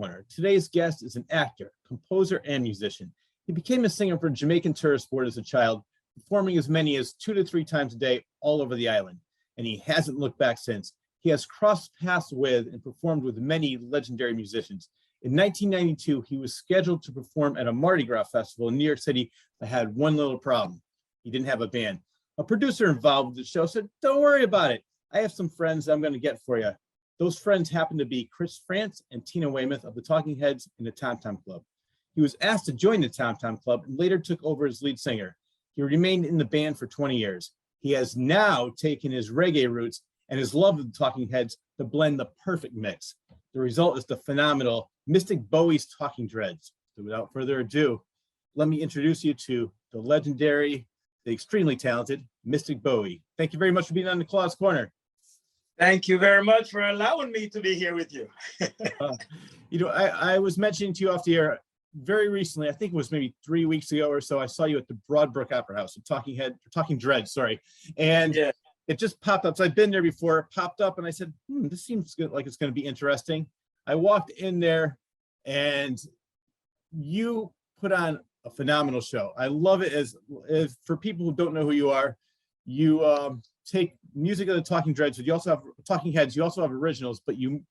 Corner. Today's guest is an actor, composer, and musician. He became a singer for Jamaican Tourist Board as a child, performing as many as 2 to 3 times a day all over the island. And he hasn't looked back since. He has crossed paths with and performed with many legendary musicians. In 1992, he was scheduled to perform at a Mardi Gras festival in New York City, but had one little problem. He didn't have a band. A producer involved with the show said, "Don't worry about it. I have some friends I'm going to get for you." Those friends happened to be Chris France and Tina Weymouth of the Talking Heads and the Tom Tom Club. He was asked to join the Tom Tom Club and later took over as lead singer. He remained in the band for 20 years. He has now taken his reggae roots and his love of the Talking Heads to blend the perfect mix. The result is the phenomenal Mystic Bowie's Talking Dreads. So without further ado, let me introduce you to the legendary, the extremely talented Mystic Bowie. Thank you very much for being on the Claw's Corner. Thank you very much for allowing me to be here with you. I was mentioning to you off the air very recently, I think it was maybe 3 weeks ago or so, I saw you at the Broadbrook Opera House, Talking Dreads, sorry. And yeah, it just popped up. So I've been there before, it popped up and I said, this seems good, like it's going to be interesting. I walked in there and you put on a phenomenal show. I love it as for people who don't know who you are, you take music of the Talking Dreads, but you also have Talking Heads, you also have originals, but you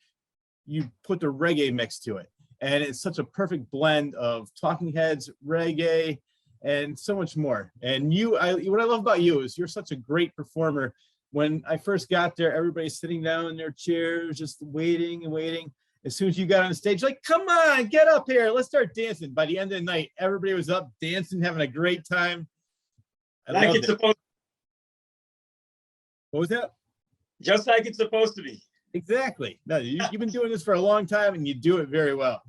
put the reggae mix to it. And it's such a perfect blend of Talking Heads, reggae, and so much more. And what I love about you is you're such a great performer. When I first got there, everybody's sitting down in their chairs, just waiting and waiting. As soon as you got on the stage, like, come on, get up here, let's start dancing. By the end of the night, everybody was up dancing, having a great time. Like it's supposed. What was that? Just like it's supposed to be. Exactly. No, you've been doing this for a long time and you do it very well.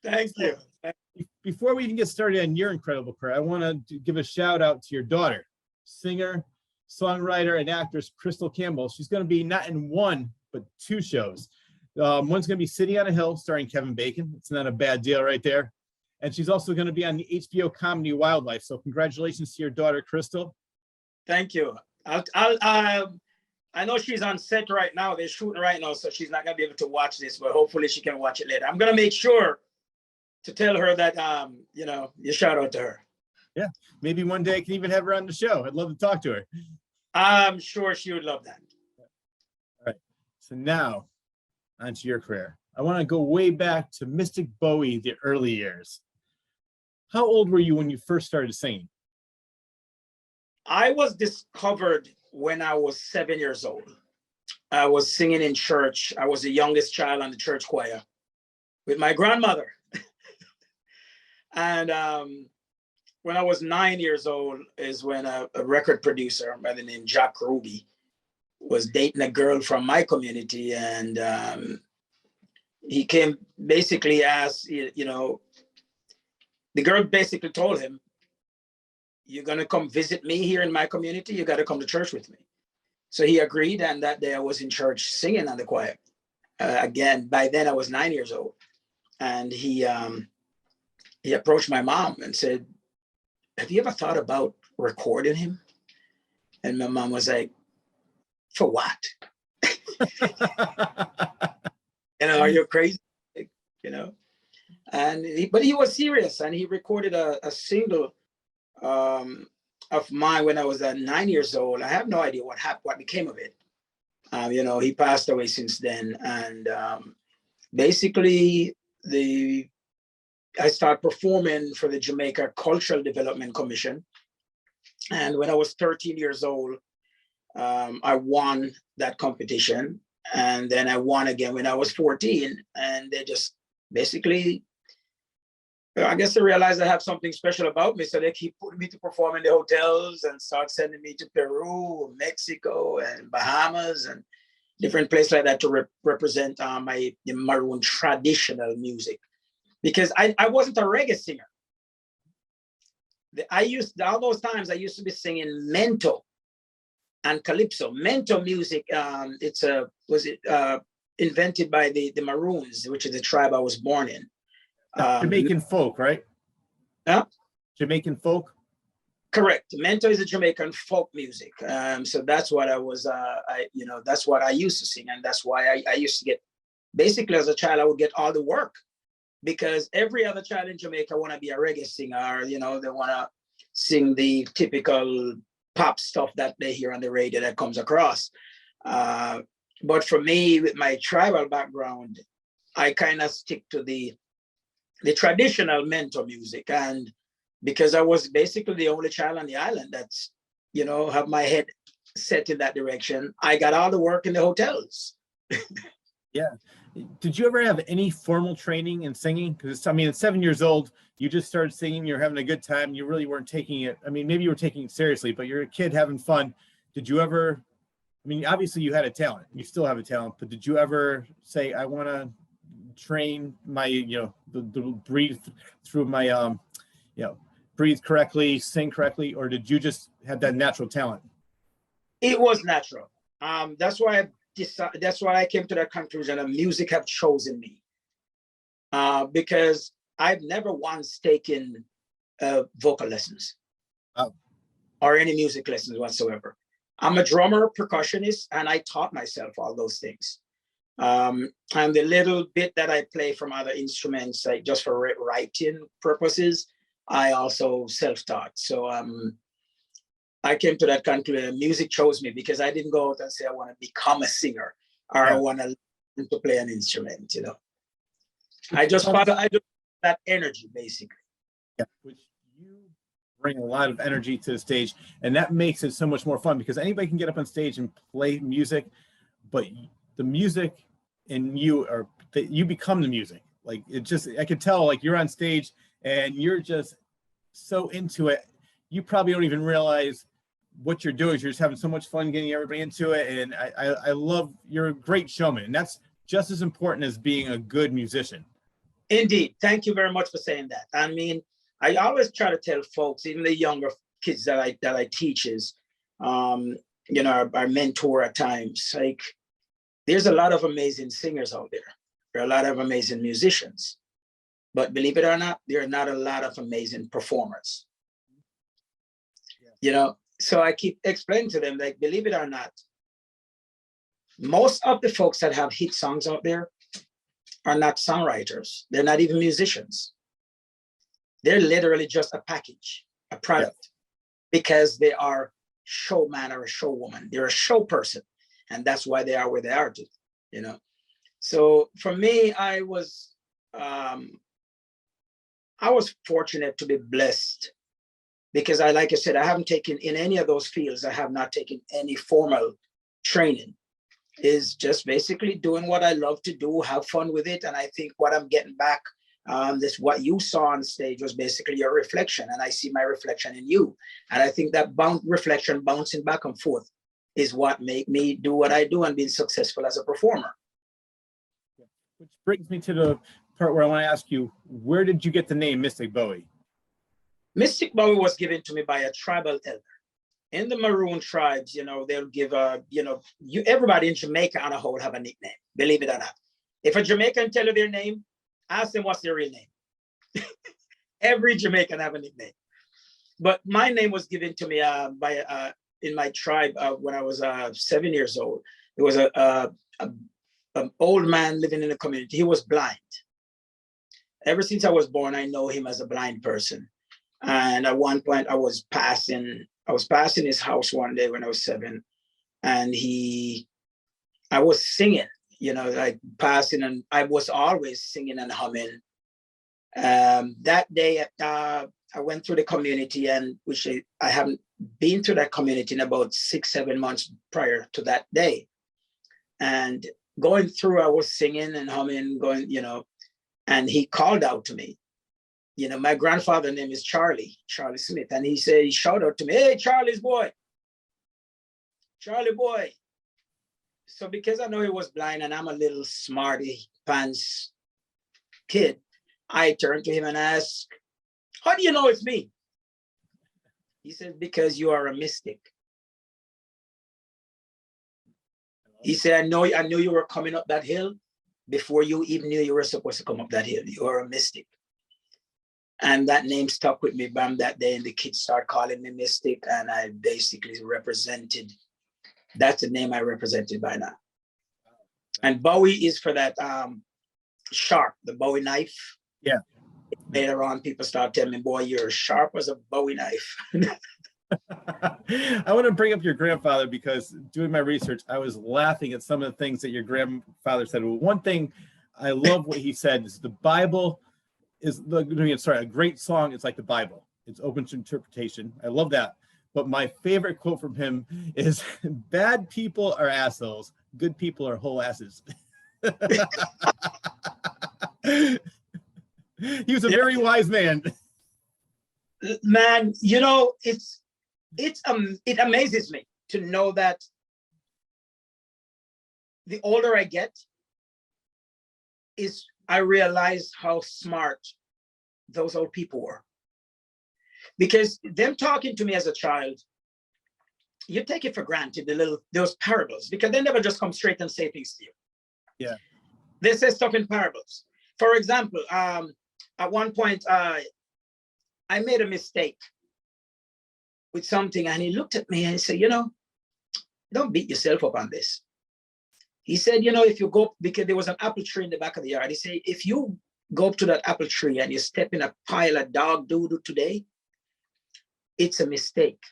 Thank you. Before we even get started on your incredible career, I want to give a shout out to your daughter, singer, songwriter, and actress, Crystal Campbell. She's going to be not in 1, but 2 shows. One's going to be City on a Hill starring Kevin Bacon. It's not a bad deal right there. And she's also going to be on the HBO comedy Wildlife. So congratulations to your daughter, Crystal. Thank you. I know she's on set right now. They're shooting right now, so she's not going to be able to watch this, but hopefully she can watch it later. I'm going to make sure to tell her that, you shout out to her. Yeah, maybe one day I can even have her on the show. I'd love to talk to her. I'm sure she would love that. All right, so now onto your career. I want to go way back to Mystic Bowie, the early years. How old were you when you first started singing? I was discovered when I was 7 years old. I was singing in church. I was the youngest child on the church choir with my grandmother. And when I was 9 years old is when a record producer by the name Jack Ruby was dating a girl from my community. And he came basically asked, the girl basically told him, "You're going to come visit me here in my community, you got to come to church with me." So he agreed, and that day I was in church singing on the choir. Again, by then I was 9 years old. And he approached my mom and said, "Have you ever thought about recording him?" And my mom was like, "For what?" Are you crazy? But he was serious, and he recorded a single of mine when I was 9 years old. I have no idea what became of it. He passed away since then. And basically I started performing for the Jamaica Cultural Development Commission. And when I was 13 years old, I won that competition. And then I won again when I was 14. And they just basically, I guess they realized I have something special about me. So they keep putting me to perform in the hotels and start sending me to Peru, Mexico, and Bahamas, and different places like that to represent the Maroon traditional music. Because I wasn't a reggae singer. All those times I used to be singing mento and calypso. Mento music, invented by the Maroons, which is the tribe I was born in. Jamaican folk, right? Yeah. Jamaican folk. Correct. Mento is a Jamaican folk music. So that's what I was. That's what I used to sing, and that's why I used to get. Basically, as a child, I would get all the work because every other child in Jamaica want to be a reggae singer, you know, they want to sing the typical pop stuff that they hear on the radio that comes across. But for me, with my tribal background, I kind of stick to the traditional mentor music. And because I was basically the only child on the island that's, you know, have my head set in that direction, I got all the work in the hotels. Yeah. Did you ever have any formal training in singing? Because I mean, at 7 years old, you just started singing, you're having a good time, you really weren't taking it. I mean, maybe you were taking it seriously, but you're a kid having fun. Did you ever, I mean, obviously you had a talent, you still have a talent, but did you ever say, I want to train my, you know, the breathe through my, you know, breathe correctly, sing correctly, or did you just have that natural talent? It was natural. That's why I came to that conclusion, and music have chosen me. Because I've never once taken vocal lessons or any music lessons whatsoever. I'm a drummer, percussionist, and I taught myself all those things. And the little bit that I play from other instruments, like just for writing purposes, I also self-taught. So I came to that conclusion. Music chose me because I didn't go out and say I want to become a singer or I want to learn to play an instrument. You know, I just that energy basically. Yeah, which you bring a lot of energy to the stage, and that makes it so much more fun because anybody can get up on stage and play music, but the music and you are that you become the music. Like it just, I could tell, like you're on stage and you're just so into it. You probably don't even realize what you're doing. You're just having so much fun getting everybody into it. And I love, you're a great showman, and that's just as important as being a good musician. Indeed. Thank you very much for saying that. I mean, I always try to tell folks, even the younger kids that I teach is, you know, our mentor at times, like there's a lot of amazing singers out there. There are a lot of amazing musicians, but believe it or not, there are not a lot of amazing performers. Yeah. You know, so I keep explaining to them, like, believe it or not, most of the folks that have hit songs out there are not songwriters. They're not even musicians. They're literally just a package, a product, because they are showman or a showwoman. They're a show person, and that's why they are where they are, you know. So for me, I was fortunate to be blessed because like I said, I haven't taken in any of those fields. I have not taken any formal training. Is just basically doing what I love to do, have fun with it. And I think what I'm getting back, what you saw on stage was basically your reflection. And I see my reflection in you. And I think that reflection bouncing back and forth is what make me do what I do and being successful as a performer. Which brings me to the part where I want to ask you, where did you get the name Mystic Bowie? Mystic Bowie was given to me by a tribal elder. In the Maroon Tribes, you know, they'll give everybody in Jamaica on a whole have a nickname, believe it or not. If a Jamaican tell you their name, ask them what's their real name. Every Jamaican have a nickname. But my name was given to me in my tribe when I was 7 years old. There was an old man living in the community. He was blind. Ever since I was born, I know him as a blind person. And at one point I was passing his house one day when I was 7, and I was singing, you know, like passing, and I was always singing and humming. That day, I went through the community, and which I haven't been to that community in about 6-7 months prior to that day. And going through, I was singing and humming, going, you know, and he called out to me. You know, my grandfather's name is Charlie Smith. And he shouted out to me, "Hey, Charlie boy. So because I know he was blind and I'm a little smarty pants kid, I turned to him and asked, "How do you know it's me?" He said, "Because you are a mystic." He said, I knew you were coming up that hill before you even knew you were supposed to come up that hill. You are a mystic. And that name stuck with me from that day, and the kids started calling me Mystic, and I basically represented, that's the name I represented by now. And Bowie is for that sharp, the Bowie knife. Yeah. Later on, people start telling me, boy, you're sharp as a Bowie knife. I want to bring up your grandfather because doing my research, I was laughing at some of the things that your grandfather said. Well, one thing I love what he said is the Bible is a great song. It's like the Bible. It's open to interpretation. I love that. But my favorite quote from him is bad people are assholes. Good people are whole asses. He was a very wise man. Man, you know, it amazes me to know that the older I get, I realize how smart those old people were. Because them talking to me as a child, you take it for granted, those parables, because they never just come straight and say things to you. Yeah. They say stuff in parables. For example, at one point, I made a mistake with something, and he looked at me and he said, you know, don't beat yourself up on this. He said, you know, if you go, because there was an apple tree in the back of the yard, he said, if you go up to that apple tree and you step in a pile of dog doo-doo today, it's a mistake.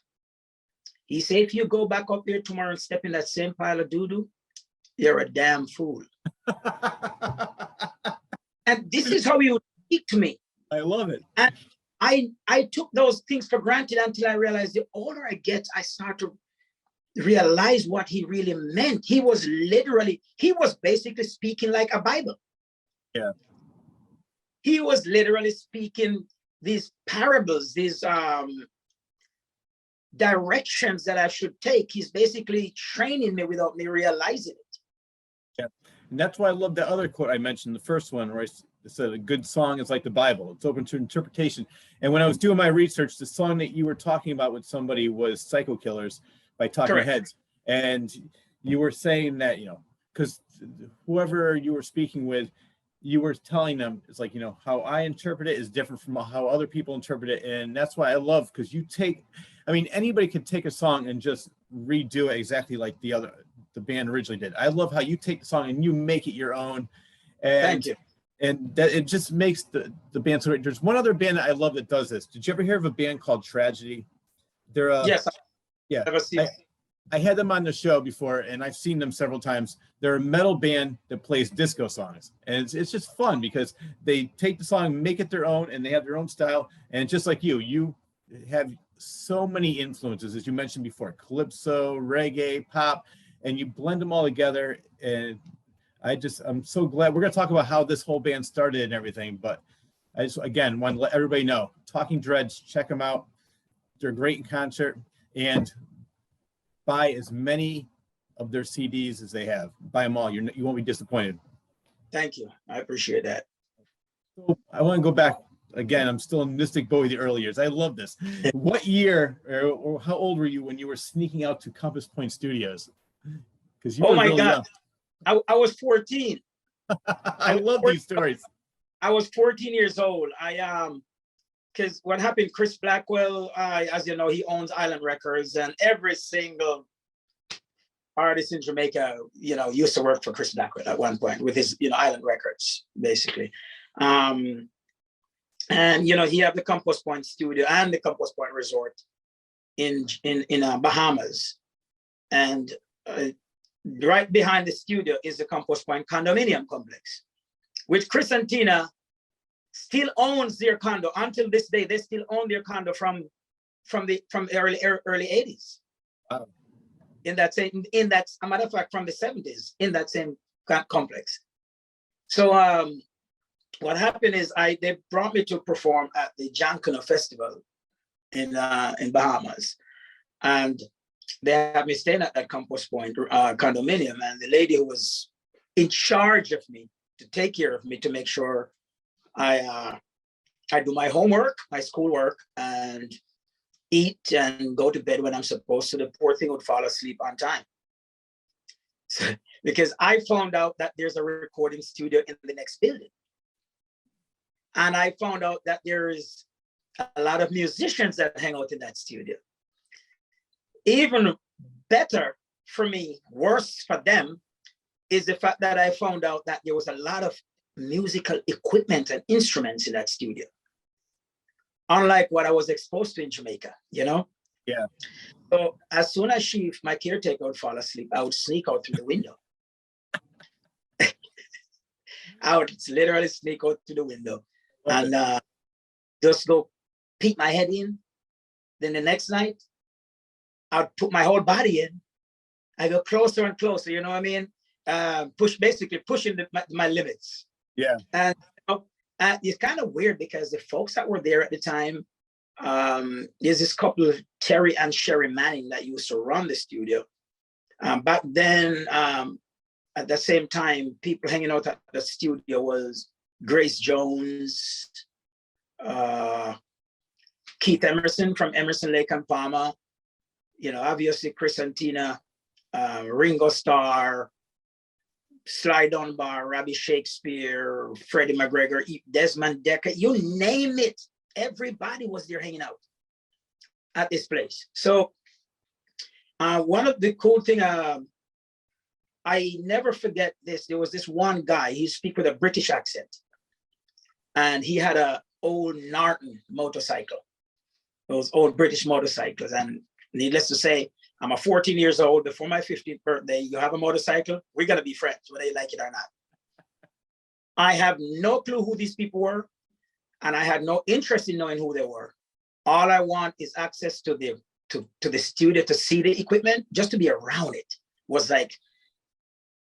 He said, if you go back up there tomorrow and step in that same pile of doo-doo, you're a damn fool. And this is how he would speak to me. I love it. And I took those things for granted until I realized the older I get, I start to realize what he really meant. He was basically speaking like a Bible. Yeah. He was literally speaking these parables, these directions that I should take. He's basically training me without me realizing it. Yeah. And that's why I love that other quote I mentioned, the first one, where I said a good song is like the Bible. It's open to interpretation. And when I was doing my research, the song that you were talking about with somebody was Psycho Killers by Talking Correct. Heads. And you were saying that, you know, because whoever you were speaking with, you were telling them, it's like, you know, how I interpret it is different from how other people interpret it. And that's why I love, because anybody could take a song and just redo it exactly like the band originally did. I love how you take the song and you make it your own. And thank you. And that it just makes the band so great. There's one other band that I love that does this. Did you ever hear of a band called Tragedy? They're yes. Yeah. Never seen I had them on the show before, and I've seen them several times. They're a metal band that plays disco songs, and it's just fun because they take the song, make it their own, and they have their oown style. And just like you have so many influences, as you mentioned before, calypso, reggae, pop, and you blend them all together. And I'm so glad. We're going to talk about how this whole band started and everything, but I just, again, want to let everybody know, Talking Dreads, check them out. They're great in concert, and buy as many of their CDs as they have. Buy them all. You won't be disappointed. Thank you. I appreciate that. So I want to go back again. I'm still in Mystic Bowie, the early years. I love this. What year or how old were you when you were sneaking out to Compass Point Studios? Because you were my really God. young. I was 14. I love these stories. I was 14 years old. Because what happened, Chris Blackwell, as you know, he owns Island Records, and every single artist in Jamaica, you know, used to work for Chris Blackwell at one point with his, you know, Island Records, basically. And, you know, he had the Compass Point studio and the Compass Point Resort in Bahamas. And right behind the studio is the Compass Point condominium complex, which Chris and Tina still owns their condo until this day. They still own their condo from the early 80s. Wow. In that, as a matter of fact, from the 70s, in that same complex. So what happened is they brought me to perform at the Giancana Festival in Bahamas, and they had me staying at that Compass Point condominium, and the lady who was in charge of me to take care of me, to make sure I do my homework, my schoolwork, and eat and go to bed when I'm supposed to. The poor thing would fall asleep on time. So, because I found out that there's a recording studio in the next building. And I found out that there is a lot of musicians that hang out in that studio. Even better for me, worse for them, is the fact that I found out that there was a lot of musical equipment and instruments in that studio. Unlike what I was exposed to in Jamaica, you know? Yeah. So as soon as my caretaker would fall asleep, I would sneak out through the window. I would literally sneak out through the window and just go peek my head in. Then the next night, I'd put my whole body in. I go closer and closer, you know what I mean? Basically pushing my limits. Yeah. And it's kind of weird because the folks that were there at the time, there's this couple of Terry and Sherry Manning that used to run the studio. Back then, at the same time, people hanging out at the studio was Grace Jones, Keith Emerson from Emerson, Lake and Palmer, you know, obviously Chris and Tina, Ringo Starr, Sly Dunbar, Robbie Shakespeare, Freddie McGregor, Desmond Decker, you name it. Everybody was there hanging out at this place. So one of the cool thing, I never forget this. There was this one guy, he speak with a British accent. And he had a old Norton motorcycle, those old British motorcycles. And needless to say, I'm 14 years old. Before my 15th birthday, you have a motorcycle, we're going to be friends, whether you like it or not. I have no clue who these people were, and I had no interest in knowing who they were. All I want is access to the studio to see the equipment, just to be around it. Was like,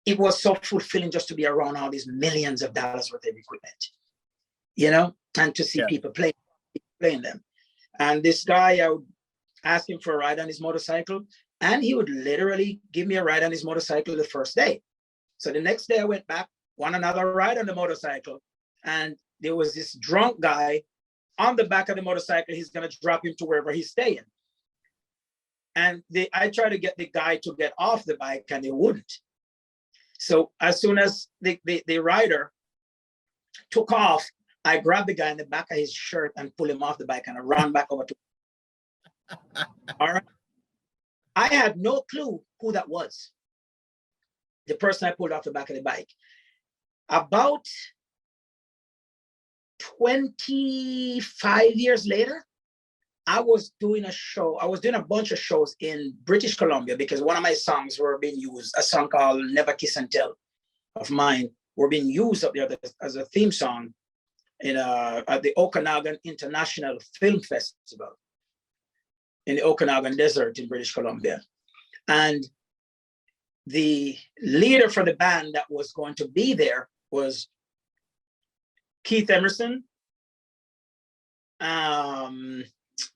it was so fulfilling just to be around all these millions of dollars worth of equipment, you know, and to see people playing them. And this guy, I would ask him for a ride on his motorcycle, and he would literally give me a ride on his motorcycle the first day. So the next day I went back, want another ride on the motorcycle, and there was this drunk guy on the back of the motorcycle. He's going to drop him to wherever he's staying. And I tried to get the guy to get off the bike, and he wouldn't. So as soon as the rider took off, I grabbed the guy in the back of his shirt and pulled him off the bike, and I ran back over to him. All right. I had no clue who that was. The person I pulled off the back of the bike. About 25 years later, I was doing a show. I was doing a bunch of shows in British Columbia because one of my songs were being used, a song called Never Kiss and Tell of mine, were being used up there as a theme song at the Okanagan International Film Festival in the Okanagan Desert in British Columbia. And the leader for the band that was going to be there was Keith Emerson, John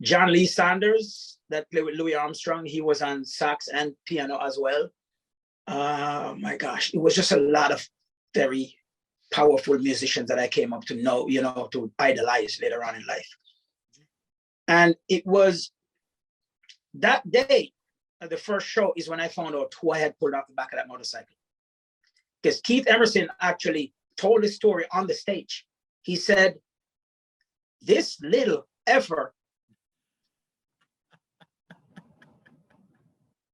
Lee Sanders, that played with Louis Armstrong. He was on sax and piano as well. My gosh, it was just a lot of very powerful musicians that I came up to know, you know, to idolize later on in life. And it was that day, the first show, is when I found out who I had pulled off the back of that motorcycle. Because Keith Emerson actually told the story on the stage. He said, this little effort.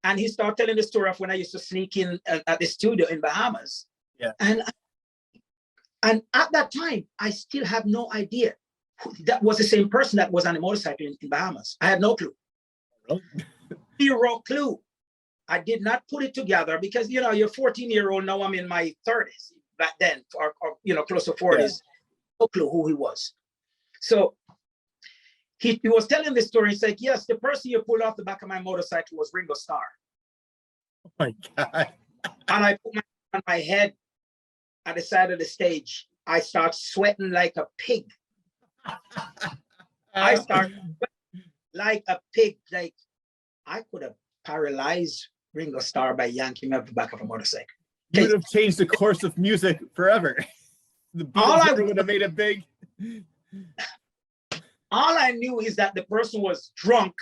And he started telling the story of when I used to sneak in at the studio in Bahamas. Yeah. And at that time, I still have no idea that was the same person that was on the motorcycle in Bahamas. I had no clue. Zero clue. I did not put it together because, you know, you're 14-year-old, now I'm in my 30s back then, or you know, close to 40s. Yeah. No clue who he was. So he was telling this story. He's like, yes, the person you pulled off the back of my motorcycle was Ringo Starr. Oh my God. And I put my head at the side of the stage. I start sweating like a pig. I start sweating like a pig. Like I could have paralyzed Ringo Starr by yanking him up the back of a motorcycle. You would have changed the course of music forever. The Beatles would have made it big. All I knew is that the person was drunk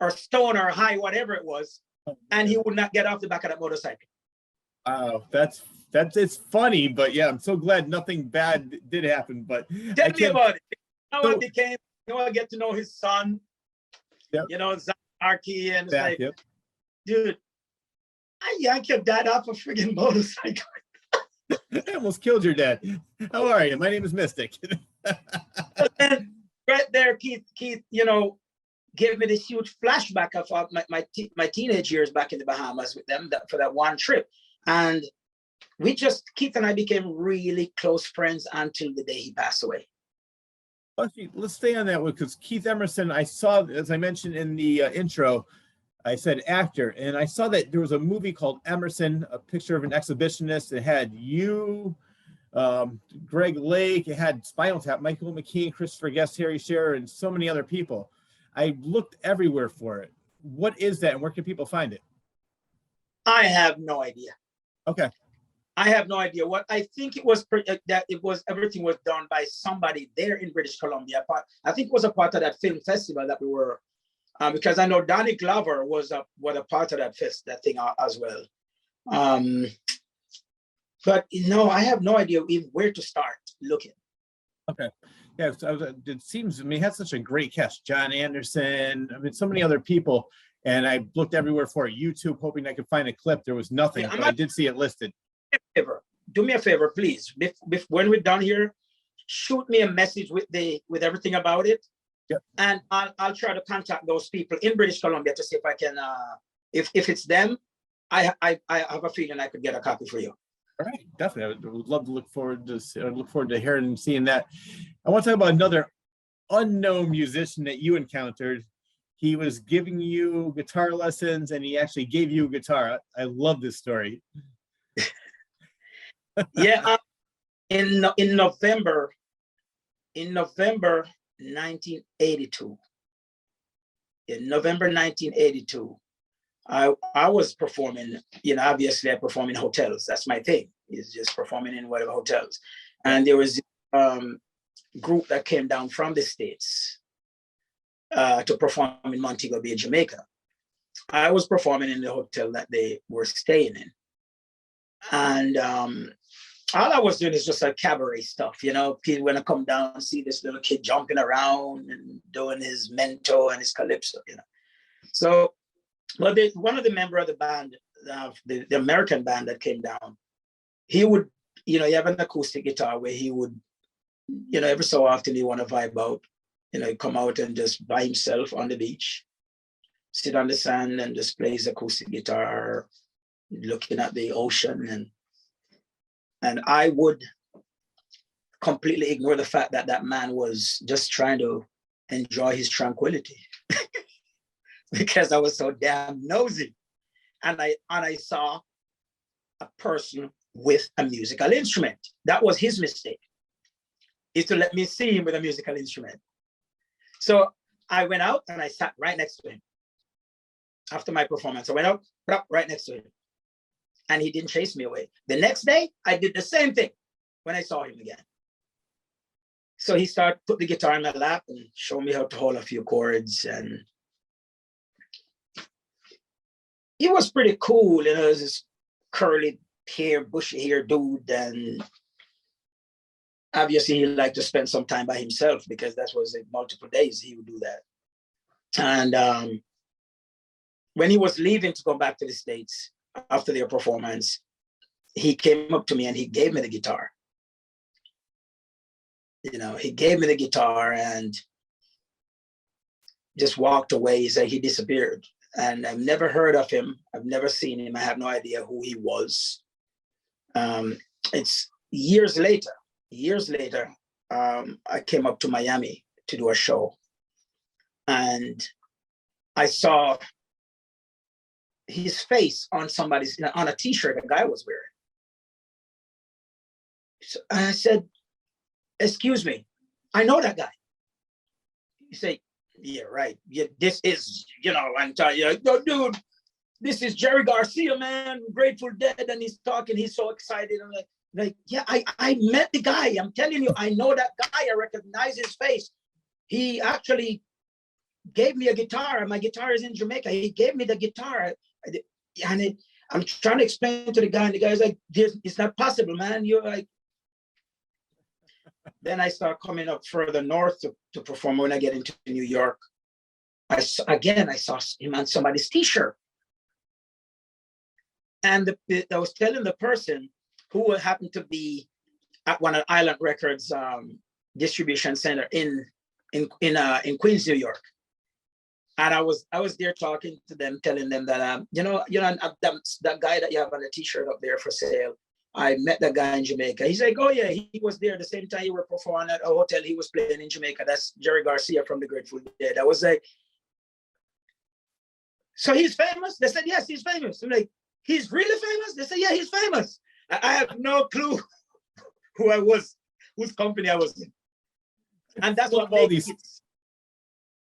or stoned or high, whatever it was, and he would not get off the back of that motorcycle. Oh, that's it's funny, but yeah, I'm so glad nothing bad did happen. But tell me about it. How it became, you know, I get to know his son, yep. You know, Zarky, and it's like, yep. Dude, I yanked your dad off a friggin' motorcycle. I almost killed your dad. How are you? My name is Mystic. And right there, Keith, gave me this huge flashback of my teenage years back in the Bahamas with them for that one trip. And Keith and I became really close friends until the day he passed away. Let's stay on that one, because Keith Emerson, I saw, as I mentioned in the intro, I said actor, and I saw that there was a movie called Emerson, a picture of an exhibitionist. It had you, Greg Lake, it had Spinal Tap, Michael McKean, Christopher Guest, Harry Shearer, and so many other people. I looked everywhere for it. What is that, and where can people find it? I have no idea. Okay. I have no idea. What I think it was everything was done by somebody there in British Columbia. I think it was a part of that film festival that we were, because I know Donnie Glover was a part of that thing as well. But I have no idea even where to start looking. Okay. Yeah, it seems, I mean, it had such a great cast. John Anderson, I mean, so many other people. And I looked everywhere for it, YouTube, hoping I could find a clip. There was nothing, but I did see it listed. Do me a favor, please. When we're done here, shoot me a message with everything about it. Yep. And I'll try to contact those people in British Columbia to see if I can, if it's them, I have a feeling I could get a copy for you. All right, definitely. I would love to look forward to hearing and seeing that. I want to talk about another unknown musician that you encountered. He was giving you guitar lessons, and he actually gave you a guitar. I love this story. Yeah, in November 1982. In November 1982, I was performing. Obviously, I perform in hotels. That's my thing. Is just performing in whatever hotels. And there was group that came down from the States to perform in Montego Bay, Jamaica. I was performing in the hotel that they were staying in. And all I was doing is just like cabaret stuff, people when I come down and see this little kid jumping around and doing his mento and his calypso, So, well, one of the member of the band, the American band that came down, he would, he have an acoustic guitar where he would, every so often he want to vibe out, come out and just by himself on the beach, sit on the sand and just play his acoustic guitar, looking at the ocean, and I would completely ignore the fact that man was just trying to enjoy his tranquility because I was so damn nosy, and I saw a person with a musical instrument. That was his mistake, is to let me see him with a musical instrument. So I went out and I sat right next to him. After my performance, I went out right next to him. And he didn't chase me away. The next day, I did the same thing when I saw him again. So he started put the guitar in my lap and showed me how to hold a few chords. And he was pretty cool. This curly hair, bushy hair dude. And obviously he liked to spend some time by himself because that was multiple days he would do that. And when he was leaving to go back to the States, after their performance, he came up to me and he gave me the guitar. He gave me the guitar and just walked away. He said he disappeared. And I've never heard of him. I've never seen him. I have no idea who he was. It's years later, I came up to Miami to do a show. And I saw his face on on a t-shirt a guy was wearing. So I said, "Excuse me, I know that guy." You say, "Yeah, right. Yeah, this is, and no, dude, this is Jerry Garcia, man, Grateful Dead." And he's talking, he's so excited. I'm like, yeah, I met the guy. I'm telling you, I know that guy. I recognize his face. He actually gave me a guitar, and my guitar is in Jamaica. He gave me the guitar. And I'm trying to explain to the guy, and the guy's like, "It's not possible, man." You're like, then I start coming up further north to perform. When I get into New York, I saw him on somebody's t-shirt. And I was telling the person who happened to be at one of Island Records distribution center in Queens, New York. And I was there talking to them, telling them that that guy that you have on the t-shirt up there for sale, I met that guy in Jamaica. He's like, oh yeah, he was there the same time you were performing at a hotel he was playing in Jamaica. That's Jerry Garcia from the Grateful Dead. I was like, so he's famous? They said, yes, he's famous. I'm like, he's really famous? They said, yeah, he's famous. I have no clue who I was, whose company I was in. And that's what all these.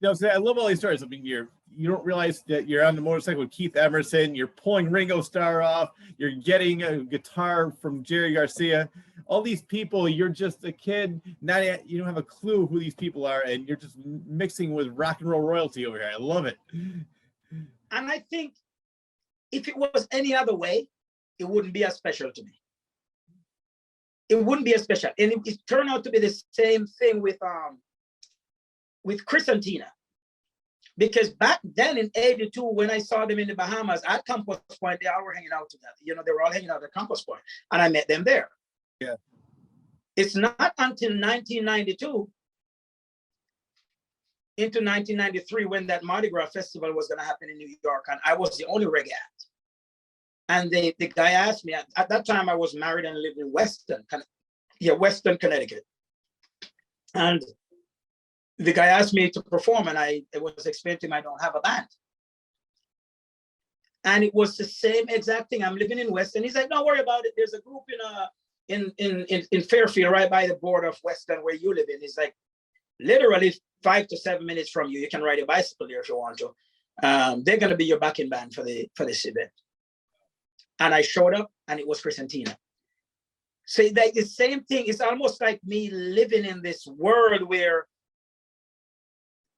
I love all these stories. I mean, you don't realize that you're on the motorcycle with Keith Emerson, you're pulling Ringo Starr off, you're getting a guitar from Jerry Garcia. All these people, you're just a kid, you don't have a clue who these people are, and you're just mixing with rock and roll royalty over here. I love it. And I think if it was any other way, it wouldn't be as special to me. It wouldn't be as special. And it turned out to be the same thing with Chris and Tina. Because back then in 82, when I saw them in the Bahamas at Campus Point, they all were hanging out together. You know, they were all hanging out at Campus Point, and I met them there. Yeah. It's not until 1992 into 1993 when that Mardi Gras festival was going to happen in New York, and I was the only reggae act. And the guy asked me, at that time I was married and lived in Weston, Connecticut. And the guy asked me to perform, and I was explaining to him I don't have a band. And it was the same exact thing. I'm living in Weston. He's like, don't worry about it. There's a group in Fairfield, right by the border of Weston where you live in. It's like literally 5 to 7 minutes from you. You can ride a bicycle there if you want to. They're going to be your backing band for this event. And I showed up, and it was Chris and Tina. So like the same thing. It's almost like me living in this world where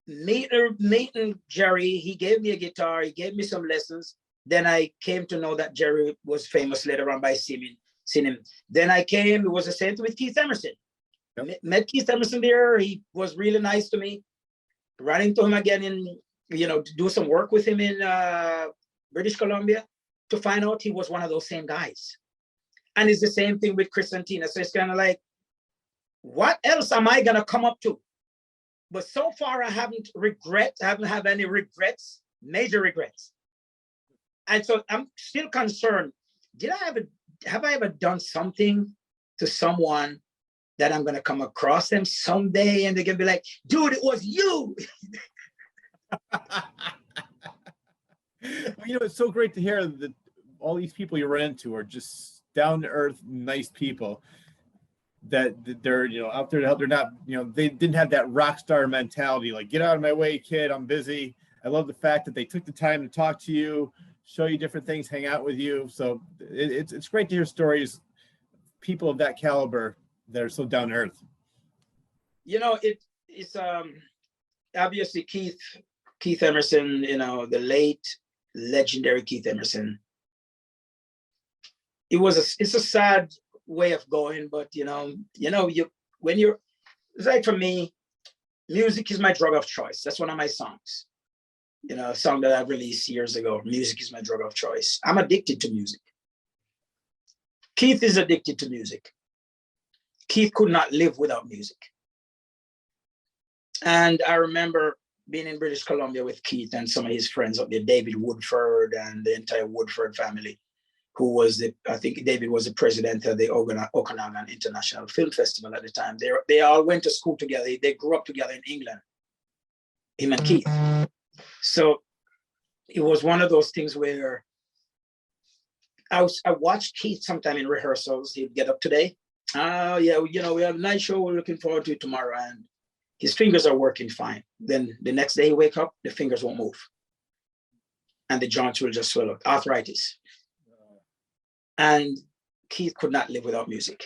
meeting Jerry, he gave me a guitar, he gave me some lessons. Then I came to know that Jerry was famous later on by seeing him. Then it was the same thing with Keith Emerson. Yep. Met Keith Emerson there. He was really nice to me. Ran into him again to do some work with him in British Columbia, to find out he was one of those same guys. And it's the same thing with Chris and Tina. So it's kind of like, what else am I going to come up to? But so far, I haven't had any regrets, major regrets. And so I'm still concerned. Have I ever done something to someone that I'm going to come across them someday and they're going to be like, dude, it was you. Well, it's so great to hear that all these people you run into are just down to earth, nice people. That they're out there to help. They're not they didn't have that rock star mentality, like get out of my way, kid, I'm busy. I love the fact that they took the time to talk to you, show you different things, hang out with you. So it's great to hear stories, people of that caliber that are so down to earth. It's obviously Keith Emerson, the late legendary Keith Emerson. It's a sad way of going, but it's like, for me, music is my drug of choice. That's one of my songs, a song that I've released years ago. Music is my drug of choice. I'm addicted to music. Keith is addicted to music. Keith could not live without music. And I remember being in British Columbia with Keith and some of his friends up there, David Woodford and the entire Woodford family, I think David was the president of the Okanagan International Film Festival at the time. They all went to school together. They grew up together in England, him and Keith. So it was one of those things where I watched Keith sometime in rehearsals. He'd get up today. Oh, yeah, we have a nice show. We're looking forward to it tomorrow. And his fingers are working fine. Then the next day he wake up, the fingers won't move. And the joints will just swell up. Arthritis. And Keith could not live without music.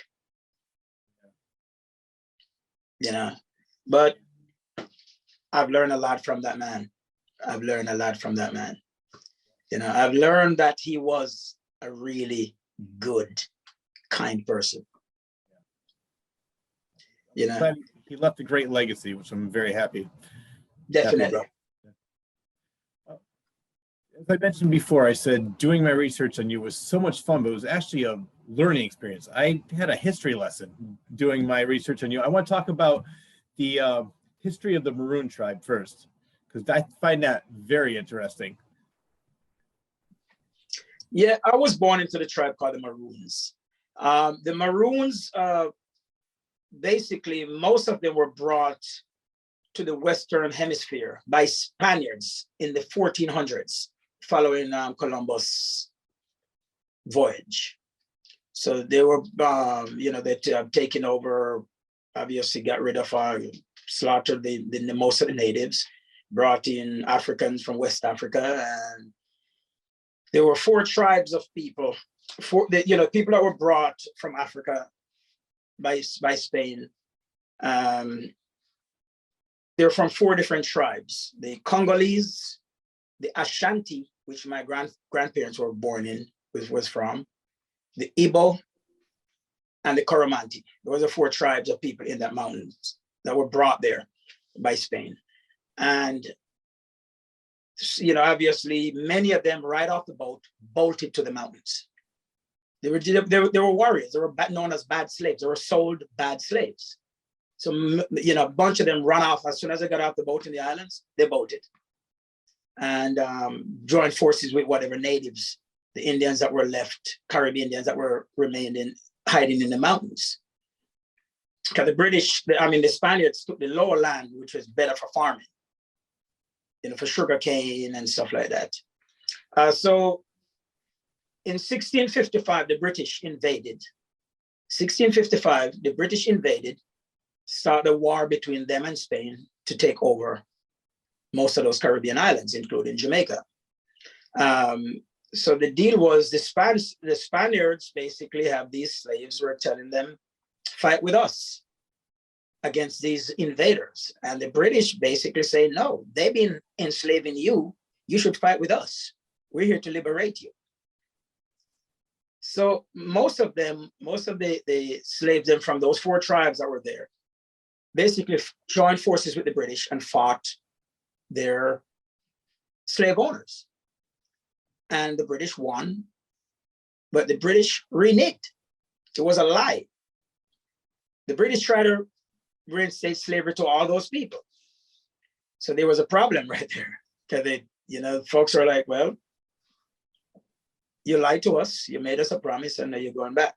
But I've learned a lot from that man. I've learned that he was a really good, kind person. He left a great legacy, which I'm very happy. Definitely. As I mentioned before, I said doing my research on you was so much fun, but it was actually a learning experience. I had a history lesson doing my research on you. I want to talk about the history of the Maroon tribe first, because I find that very interesting. Yeah, I was born into the tribe called the Maroons. The Maroons, basically, most of them were brought to the Western Hemisphere by Spaniards in the 1400s, following Columbus' voyage. So they were, they'd taken over, obviously got rid of, slaughtered the most of the natives, brought in Africans from West Africa, and there were 4 tribes of people, people that were brought from Africa by Spain. They're from 4 different tribes: the Congolese, the Ashanti, which my grandparents were born in, was from, the Igbo, and the Coromantee. Those are 4 tribes of people in that mountains that were brought there by Spain. And obviously, many of them right off the boat bolted to the mountains. They were warriors. They were known as bad slaves. They were sold bad slaves. So, a bunch of them run off as soon as they got off the boat in the islands. They bolted and joined forces with whatever natives, the Indians that were left, Caribbean Indians that hiding in the mountains. Because the Spaniards took the lower land, which was better for farming, for sugar cane and stuff like that. So in 1655, the British invaded. 1655, the British invaded, started a war between them and Spain to take over most of those Caribbean islands, including Jamaica. So the deal was the Spaniards basically have these slaves who are telling them, fight with us against these invaders. And the British basically say, no, they've been enslaving you. You should fight with us. We're here to liberate you. So most of the slaves from those 4 tribes that were there basically joined forces with the British and fought their slave owners. And the British won, but the British reneged. It was a lie. The British tried to reinstate slavery to all those people. So there was a problem right there. Because folks are like, well, you lied to us, you made us a promise, and now you're going back.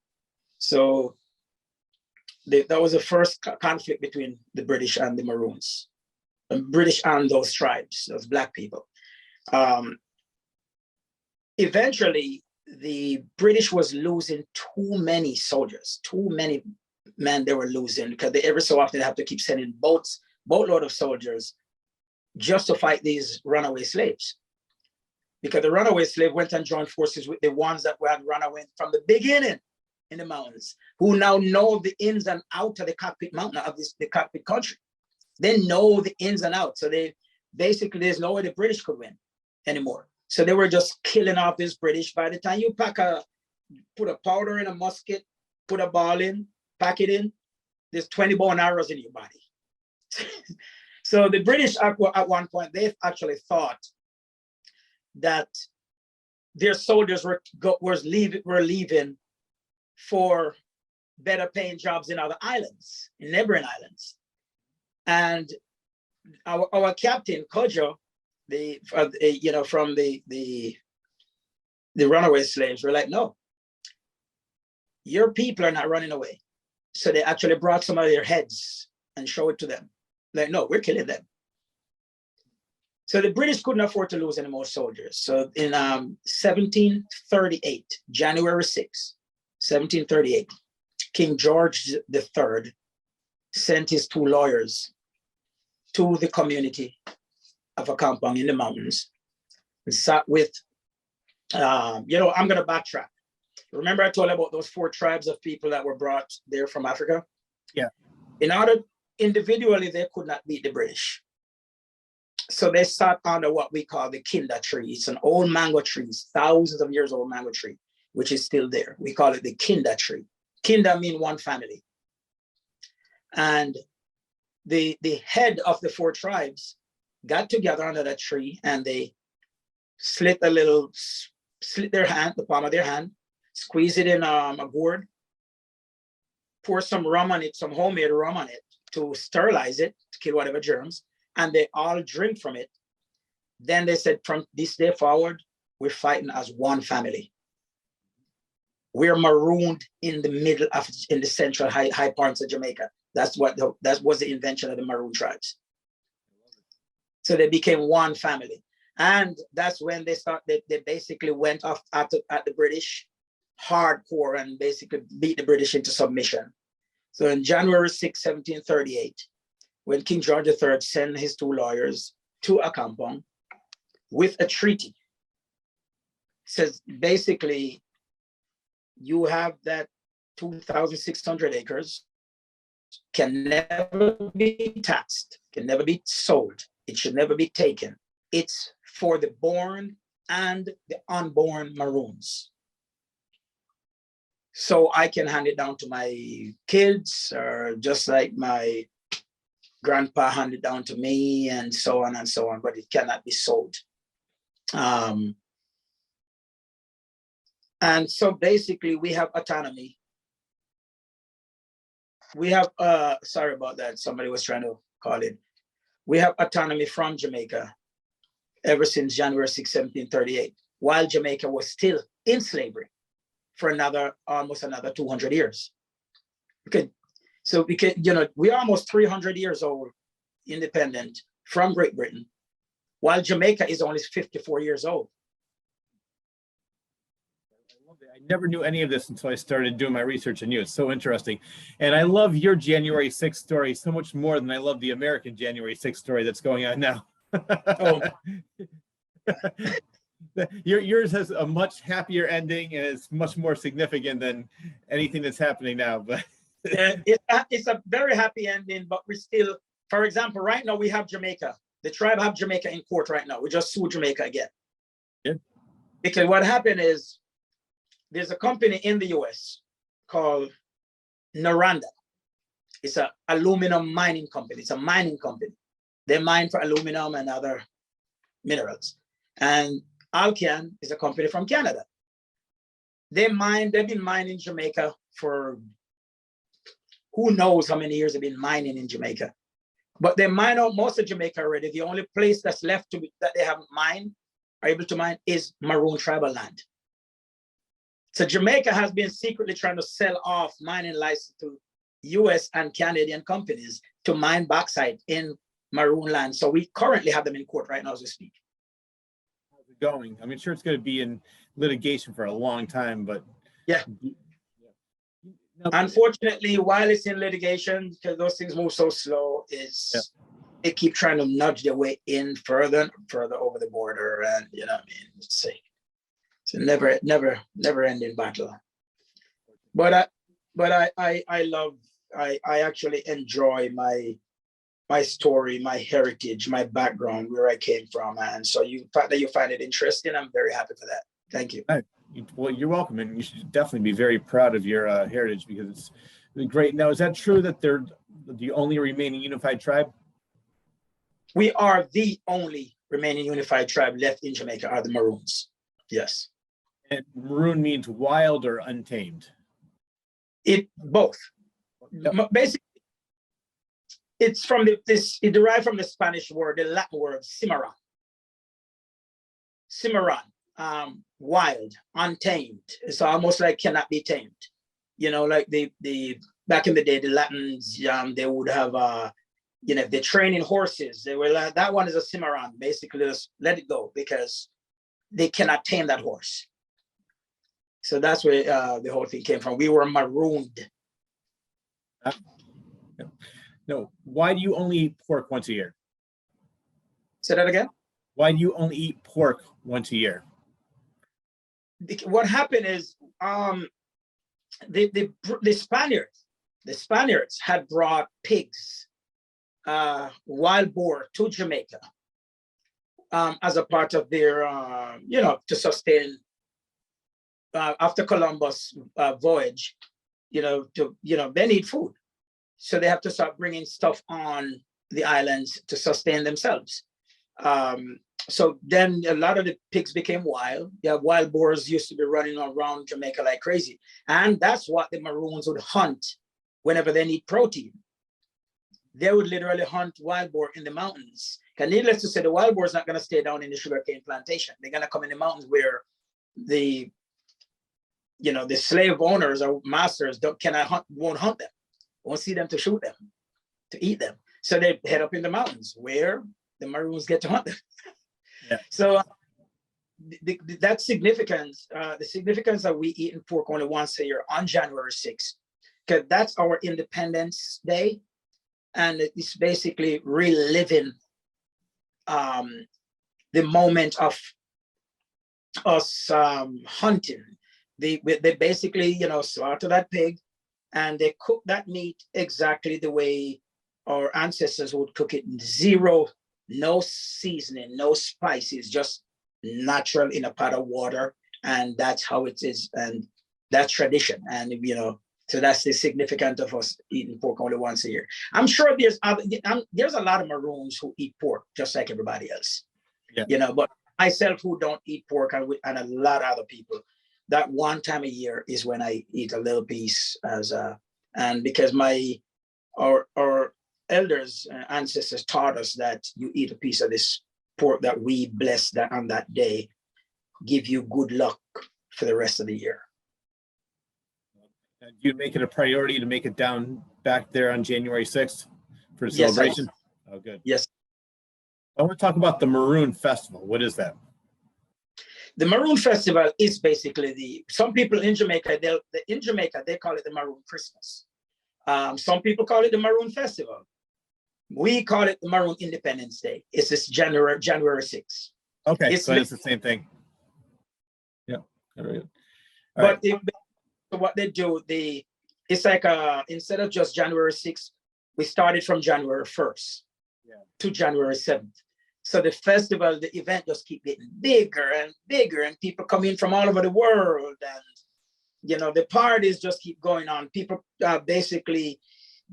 So that was the first conflict between the British and the Maroons, the British and those tribes, those Black people. Eventually, the British was losing too many soldiers, too many men they were losing, because they every so often have to keep sending boatload of soldiers just to fight these runaway slaves. Because the runaway slave went and joined forces with the ones that had run away from the beginning in the mountains, who now know the ins and outs of the cockpit mountain of the cockpit country. They know the ins and outs. So there's no way the British could win anymore. So they were just killing off this British. By the time you put a powder in a musket, put a ball in, pack it in, there's 20 bow and arrows in your body. So the British at one point, they actually thought that their soldiers were leaving for better paying jobs in other islands, in neighboring islands. And our captain, Kojo, from the runaway slaves, were like, no, your people are not running away. So they actually brought some of their heads and showed it to them. Like, no, we're killing them. So the British couldn't afford to lose any more soldiers. So in 1738, January 6, 1738, King George III sent his 2 lawyers to the community of a compound in the mountains and sat with, I'm going to backtrack. Remember I told you about those 4 tribes of people that were brought there from Africa? Yeah. Individually, they could not beat the British. So they sat under what we call the kinda tree. It's an old mango tree, thousands of years old mango tree, which is still there. We call it the kinda tree. Kinda mean one family. And the head of the 4 tribes got together under that tree and they slit their hand, the palm of their hand, squeeze it in a gourd, pour some rum on it, some homemade rum on it to sterilize it, to kill whatever germs, and they all drink from it. Then they said, from this day forward, we're fighting as one family. We're marooned in the middle of, in the central high parts of Jamaica. That was the invention of the Maroon Tribes. So they became one family. And that's when they basically went off at the British hardcore and basically beat the British into submission. So in January 6, 1738, when King George III sent his 2 lawyers to a compound with a treaty, says basically, you have that 2,600 acres, can never be taxed, can never be sold, it should never be taken. It's for the born and the unborn Maroons. So I can hand it down to my kids, or just like my grandpa handed down to me, and so on, but it cannot be sold. And so basically we have autonomy. We have, sorry about that, somebody was trying to call it. We have autonomy from Jamaica ever since January 6, 1738, while Jamaica was still in slavery for almost another 200 years. So we're almost 300 years old, independent from Great Britain, while Jamaica is only 54 years old. I never knew any of this until I started doing my research on you. It's so interesting. And I love your January 6th story so much more than I love the American January 6th story that's going on now. Oh. Yours has a much happier ending, and it's much more significant than anything that's happening now. But it's a very happy ending, but we still, for example, right now we have Jamaica. The tribe have Jamaica in court right now. We just sued Jamaica again. Yeah. Because what happened is, there's a company in the US called Noranda. It's an aluminum mining company. It's a mining company. They mine for aluminum and other minerals. And Alcan is a company from Canada. They've been mining Jamaica for who knows how many years they've been mining in Jamaica. But they mine out most of Jamaica already. The only place that's left that they haven't mined, are able to mine, is Maroon Tribal land. So Jamaica has been secretly trying to sell off mining license to US and Canadian companies to mine bauxite in Maroon land. So we currently have them in court right now as we speak. How's it going? I mean, sure, it's going to be in litigation for a long time, but yeah. Unfortunately, while it's in litigation, because those things move so slow, they keep trying to nudge their way in further and further over the border, and you know what I mean. It's a never ending battle. But I actually enjoy my story, my heritage, my background, where I came from, and so the fact that you find it interesting, I'm very happy for that. Thank you. Well, you're welcome, and you should definitely be very proud of your heritage, because it's great. Now, is that true that they're the only remaining unified tribe? We are the only remaining unified tribe left in Jamaica, are the Maroons. Yes. And Maroon means wild or untamed? Both. Yep. Basically, it's from it derived from the Spanish word, the Latin word cimarron. Cimarron, wild, untamed. It's almost like cannot be tamed. You know, like the back in the day, the Latins, they would have if they're training horses, they were like, that one is a cimarron. Basically, just let it go, because they cannot tame that horse. So that's where the whole thing came from. We were marooned. No, why do you only eat pork once a year? Say that again? Why do you only eat pork once a year? What happened is the Spaniards had brought pigs, wild boar, to Jamaica as a part of their, to sustain after Columbus voyage, they need food. So they have to start bringing stuff on the islands to sustain themselves. So then a lot of the pigs became wild. Yeah, wild boars used to be running around Jamaica like crazy. And that's what the Maroons would hunt whenever they need protein. They would literally hunt wild boar in the mountains. And needless to say, the wild boar is not going to stay down in the sugarcane plantation. They're going to come in the mountains where the slave owners or masters won't hunt them, won't see them to shoot them, to eat them. So they head up in the mountains where the Maroons get to hunt them. Yeah. So that's significance. The significance that we eat pork only once a year on January 6th, because that's our Independence Day, and it's basically reliving the moment of us hunting. They basically, slaughter that pig, and they cook that meat exactly the way our ancestors would cook it. Zero, no seasoning, no spices, just natural in a pot of water, and that's how it is, and that's tradition. And so that's the significance of us eating pork only once a year. I'm sure there's a lot of Maroons who eat pork just like everybody else. Yeah. But myself, who don't eat pork, and a lot of other people, that one time a year is when I eat a little piece and because our elders, ancestors taught us that you eat a piece of this pork that we bless that on that day, give you good luck for the rest of the year. And you make it a priority to make it down back there on January 6th for the celebration? Yes, oh, good. Yes. I want to talk about the Maroon Festival. What is that? The Maroon Festival is basically some people in Jamaica, they call it the Maroon Christmas. Some people call it the Maroon Festival. We call it the Maroon Independence Day. It's this January 6th. Okay, so it's the same thing. Yeah. All right. But what they do, it's like instead of just January 6th, we started from January 1st to January 7th. So the festival, the event just keep getting bigger and bigger, and people come in from all over the world, and the parties just keep going on. People basically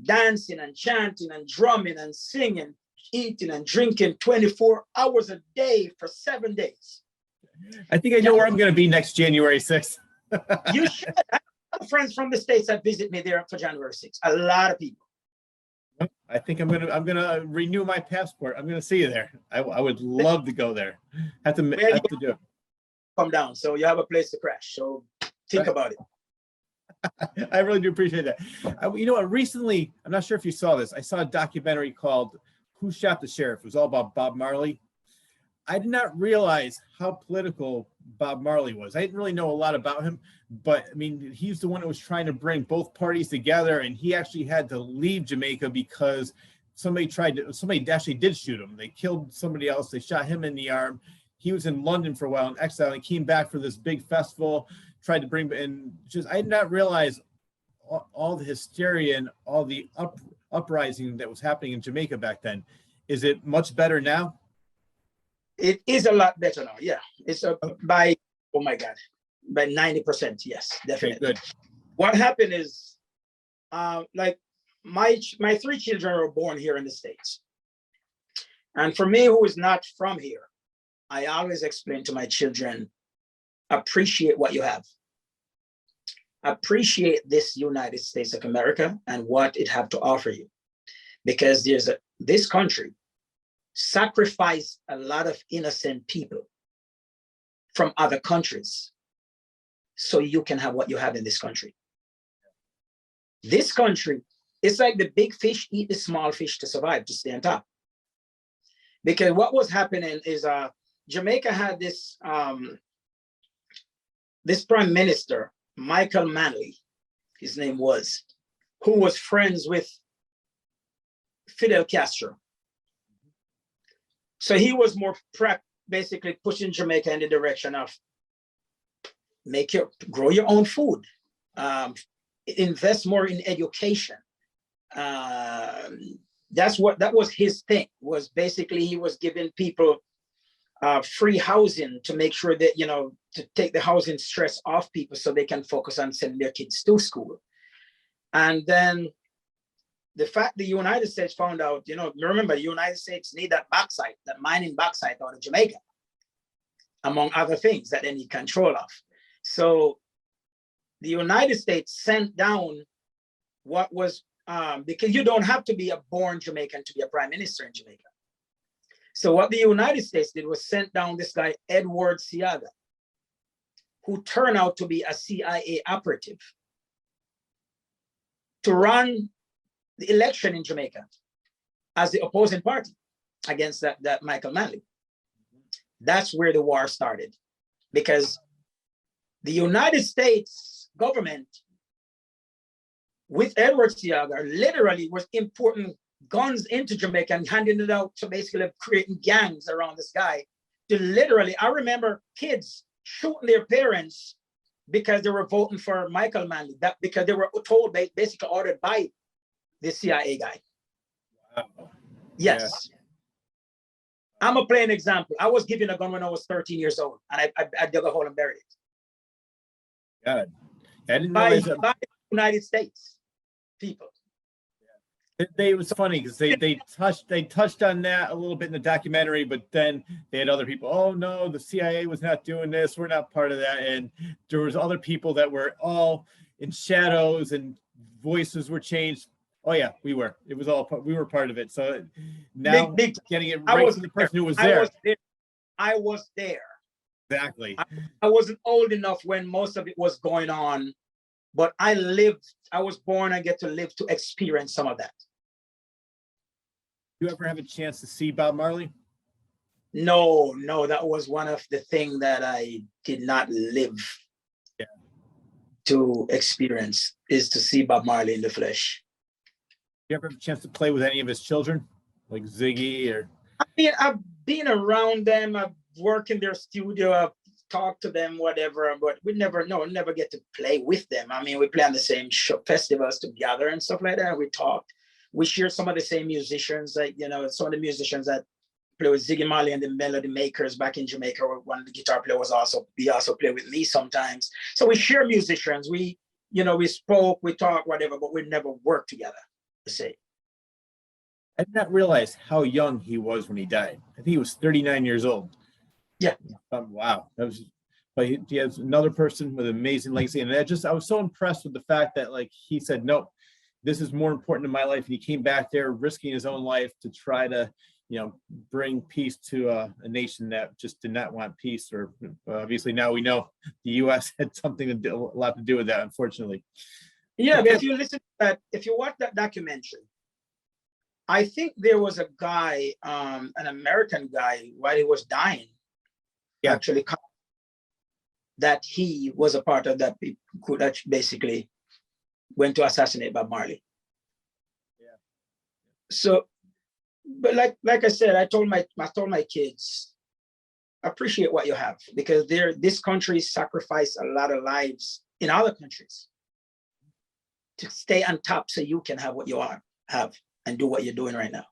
dancing and chanting and drumming and singing, eating and drinking 24 hours a day for 7 days. I think I know where I'm going to be next January 6th. You should. I have friends from the States that visit me there for January 6th. A lot of people. I think I'm gonna renew my passport. I'm gonna see you there. I would love to go there. Have to do it. Come down, so you have a place to crash. So think about it. I really do appreciate that. Recently, I'm not sure if you saw this. I saw a documentary called "Who Shot the Sheriff." It was all about Bob Marley. I did not realize how political Bob Marley was. I didn't really know a lot about him, but I mean, he's the one that was trying to bring both parties together, and he actually had to leave Jamaica because somebody actually did shoot him. They killed somebody else. They shot him in the arm. He was in London for a while in exile, and came back for this big festival, tried to bring, and I did not realize all the hysteria and all the uprising that was happening in Jamaica back then. Is it much better now? It is a lot better now. Yeah, it's by 90%. Yes, definitely. Okay, good. What happened is, like my 3 children were born here in the States, and for me, who is not from here, I always explain to my children, appreciate what you have. Appreciate this United States of America and what it have to offer you, because this country sacrifice a lot of innocent people from other countries so you can have what you have in this country. This country, it's like the big fish eat the small fish to survive, to stay on top. Because what was happening is Jamaica had this prime minister, Michael Manley, his name was, who was friends with Fidel Castro. So he was more basically pushing Jamaica in the direction of grow your own food, invest more in education. That was his thing, was basically he was giving people free housing to make sure that, to take the housing stress off people so they can focus on sending their kids to school. And then the fact the United States found out, remember, the United States need that bauxite, that mining bauxite out of Jamaica, among other things that they need control of. So the United States sent down what was, because you don't have to be a born Jamaican to be a prime minister in Jamaica. So what the United States did was sent down this guy, Edward Seaga, who turned out to be a CIA operative, to run the election in Jamaica as the opposing party against that Michael Manley. That's where the war started, because the United States government with Edward Seaga literally was importing guns into Jamaica and handing it out, to basically creating gangs around this guy. To literally, I remember kids shooting their parents because they were voting for Michael Manley, because they were told, basically ordered by the CIA guy. Wow. Yes. Yeah. I'm a plain example. I was given a gun when I was 13 years old, and I dug a hole and buried it. God, I didn't by realize that. the United States people. It was funny because they touched on that a little bit in the documentary, but then they had other people. Oh no, the CIA was not doing this. We're not part of that. And there was other people that were all in shadows and voices were changed. Oh yeah, we were. It was all we were part of it. So now getting it right from the person who was there. I was there. Exactly. I wasn't old enough when most of it was going on, but I was born and get to live to experience some of that. You ever have a chance to see Bob Marley? No, that was one of the things that I did not live to experience, is to see Bob Marley in the flesh. You ever have a chance to play with any of his children, like Ziggy or? I mean, I've been around them. I've worked in their studio. I've talked to them, whatever, but we never get to play with them. I mean, we play on the same festivals together and stuff like that. We talked. We share some of the same musicians, like, some of the musicians that play with Ziggy Marley and the Melody Makers back in Jamaica. One of the guitar player he also play with me sometimes. So we share musicians. We spoke, we talked, whatever, but we never worked together, to say. I did not realize how young he was when he died. I think he was 39 years old. Yeah. Wow. But he has another person with amazing legacy. And I was so impressed with the fact that, like, he said, nope, this is more important in my life. And he came back there risking his own life to try to, bring peace to a nation that just did not want peace. Or obviously now we know the U.S. had a lot to do with that, unfortunately. Yeah, but if you listen to that, if you watch that documentary, I think there was a guy, an American guy, while he was dying, actually, that he was a part of that group that basically went to assassinate Bob Marley. Yeah. So, but like I said, I told my kids, appreciate what you have, because this country sacrificed a lot of lives in other countries to stay on top, so you can have what you have and do what you're doing right now.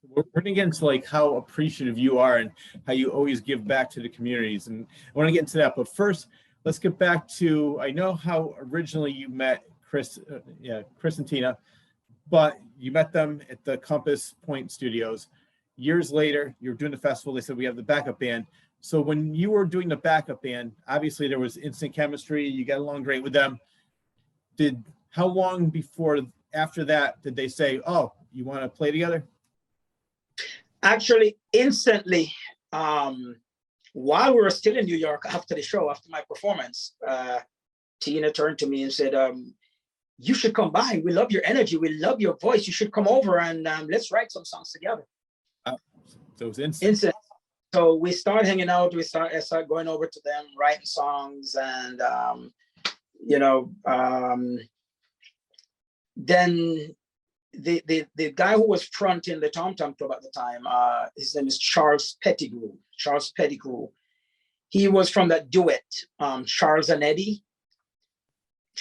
We're going to get into like how appreciative you are and how you always give back to the communities, and I want to get into that. But first, let's get back to, I know how originally you met Chris and Tina, but you met them at the Compass Point Studios. Years later, you're doing the festival. They said, we have the backup band. So when you were doing the backup band, obviously there was instant chemistry. You got along great with them. How long after that did they say, oh, you want to play together? Actually, instantly, while we were still in New York after the show, after my performance, Tina turned to me and said, you should come by. We love your energy. We love your voice. You should come over and let's write some songs together. So it was instant. So we started hanging out. I started going over to them, writing songs, and then the guy who was fronting the Tom Tom Club at the time, his name is Charles Pettigrew. He was from that duet, Charles and Eddie.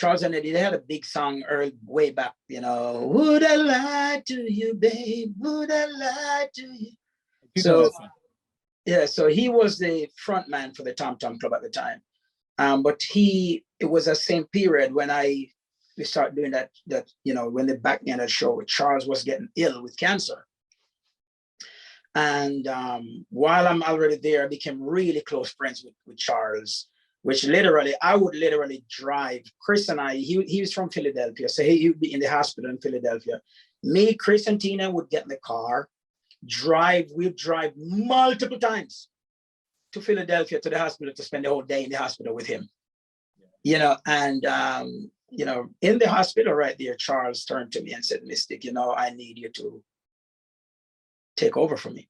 They had a big song way back, would I lie to you, babe? Would I lie to you? So he was the front man for the Tom Tom Club at the time. But it was the same period when I we started doing that, when the back end of the show, Charles was getting ill with cancer. And while I'm already there, I became really close friends with Charles, which I would literally drive. Chris and I, he was from Philadelphia, so he would be in the hospital in Philadelphia. Me, Chris, and Tina would get in the car, we'd drive multiple times to Philadelphia to the hospital to spend the whole day in the hospital with him. And in the hospital right there, Charles turned to me and said, Mystic, I need you to take over for me.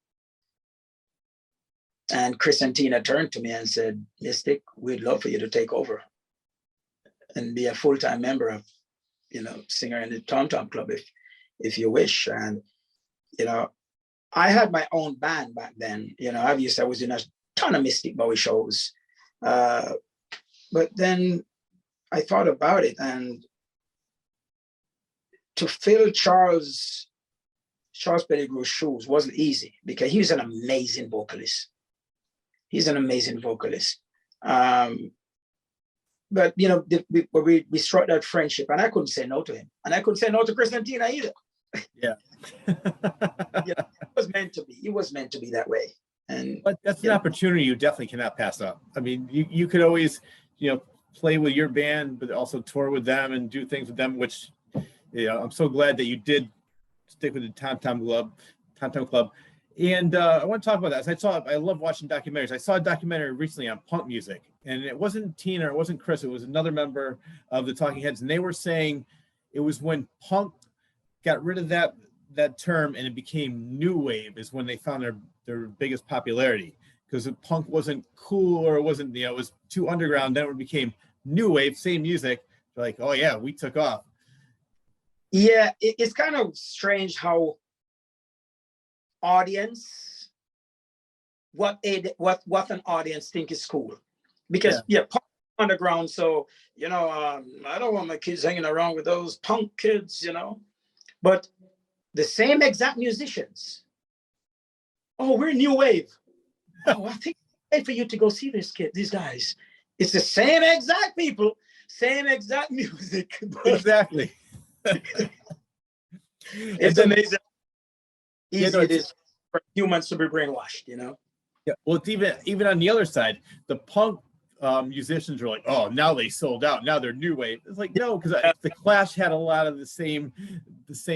And Chris and Tina turned to me and said, Mystic, we'd love for you to take over and be a full-time member of, singer in the Tom Tom Club if you wish. And, I had my own band back then. Obviously I was in a ton of Mystic Bowie shows. But then I thought about it, and to fill Charles Pettigrew's shoes wasn't easy because he's an amazing vocalist. But we struck that friendship, and I couldn't say no to him, and I couldn't say no to Chris and Tina either. Yeah. It was meant to be. It was meant to be that way. But that's an opportunity you definitely cannot pass up. I mean, you could always, play with your band, but also tour with them and do things with them, which, I'm so glad that you did stick with the Tom Tom Club. And I want to talk about that. I love watching documentaries. I saw a documentary recently on punk music, and it wasn't Tina, it wasn't Chris, it was another member of the Talking Heads, and they were saying it was when punk got rid of that term and it became new wave is when they found their biggest popularity, because punk wasn't cool, or it wasn't, it was too underground. Then it became new wave, same music. They're like, oh yeah, we took off. Yeah, it's kind of strange how audience, what an audience think is cool, because punk underground. So I don't want my kids hanging around with those punk kids, but the same exact musicians. Oh, we're new wave. Oh, I think it's right for you to go see these guys. It's the same exact people, same exact music. Exactly. It's amazing. Easy it is for humans to be brainwashed, Yeah. Well, it's even on the other side, the punk musicians are like, oh, now they sold out. Now they're new wave. It's like, no, because the Clash had a lot of the same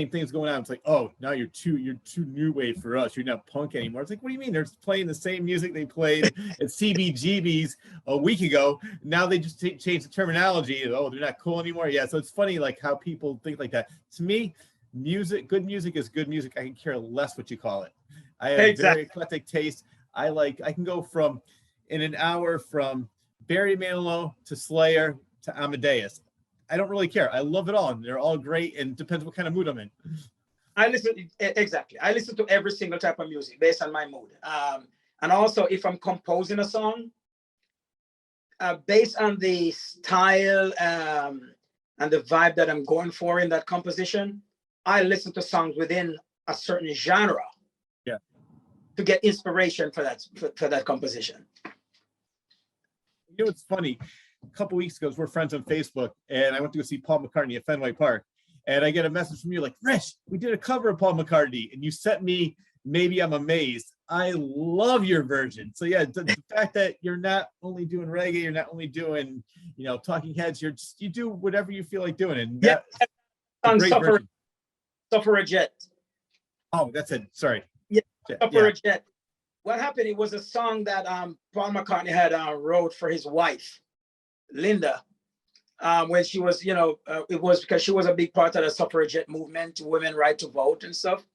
things going on. It's like, oh, now you're too new wave for us. You're not punk anymore. It's like, what do you mean? They're playing the same music they played at CBGB's a week ago. Now they just changed the terminology. Oh, they're not cool anymore. Yeah. So it's funny, like how people think like that. To me, good music is good music. I can care less what you call it. I have very eclectic taste. I can go from in an hour from Barry Manilow to Slayer to Amadeus. I don't really care. I love it all, and they're all great, and depends what kind of mood I'm in. I listen to every single type of music based on my mood. And also, if I'm composing a song, based on the style and the vibe that I'm going for in that composition, I listen to songs within a certain genre. Yeah. To get inspiration for that composition. It's funny. A couple weeks ago, we're friends on Facebook, and I went to go see Paul McCartney at Fenway Park, and I get a message from you like, Rich, we did a cover of Paul McCartney, and you sent me Maybe I'm Amazed. I love your version. So yeah, the fact that you're not only doing reggae, you're not only doing Talking Heads, you do whatever you feel like doing, and that's a great version. Suffragette. Oh, that's it. Sorry. Yeah, Suffragette. Yeah. What happened? It was a song that Paul McCartney had wrote for his wife, Linda, when she was, it was because she was a big part of the suffragette movement, women right to vote and stuff.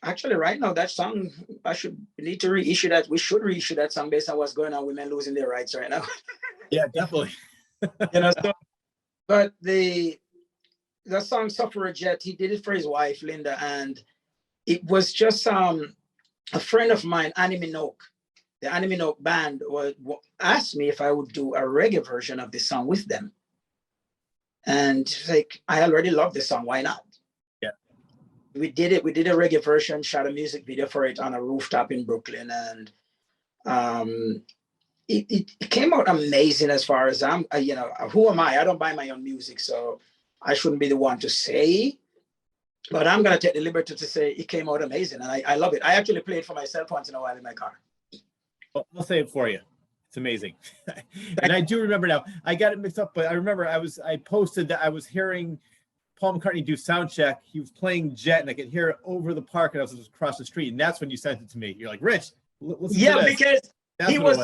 Actually, right now, that song, we need to reissue that. We should reissue that song based on what's going on, women losing their rights right now. Yeah, definitely. But the song Suffragette, he did it for his wife, Linda, and it was just a friend of mine, Annie Minogue, the Annie Minogue band, asked me if I would do a reggae version of this song with them. And like, I already love this song. Why not? Yeah. We did it. We did a reggae version, shot a music video for it on a rooftop in Brooklyn. And it came out amazing as far as I'm, you know, who am I? I don't buy my own music, so I shouldn't be the one to say, but I'm going to take the liberty to say it came out amazing. And I love it. I actually play it for myself once in a while in my car. Well, I'll say it for you. It's amazing. And I do remember now, I got it mixed up, but I remember I posted that I was hearing Paul McCartney do sound check. He was playing Jet and I could hear it over the park and I was just across the street. And that's when you sent it to me. You're like, Rich, listen to this. Because that's he was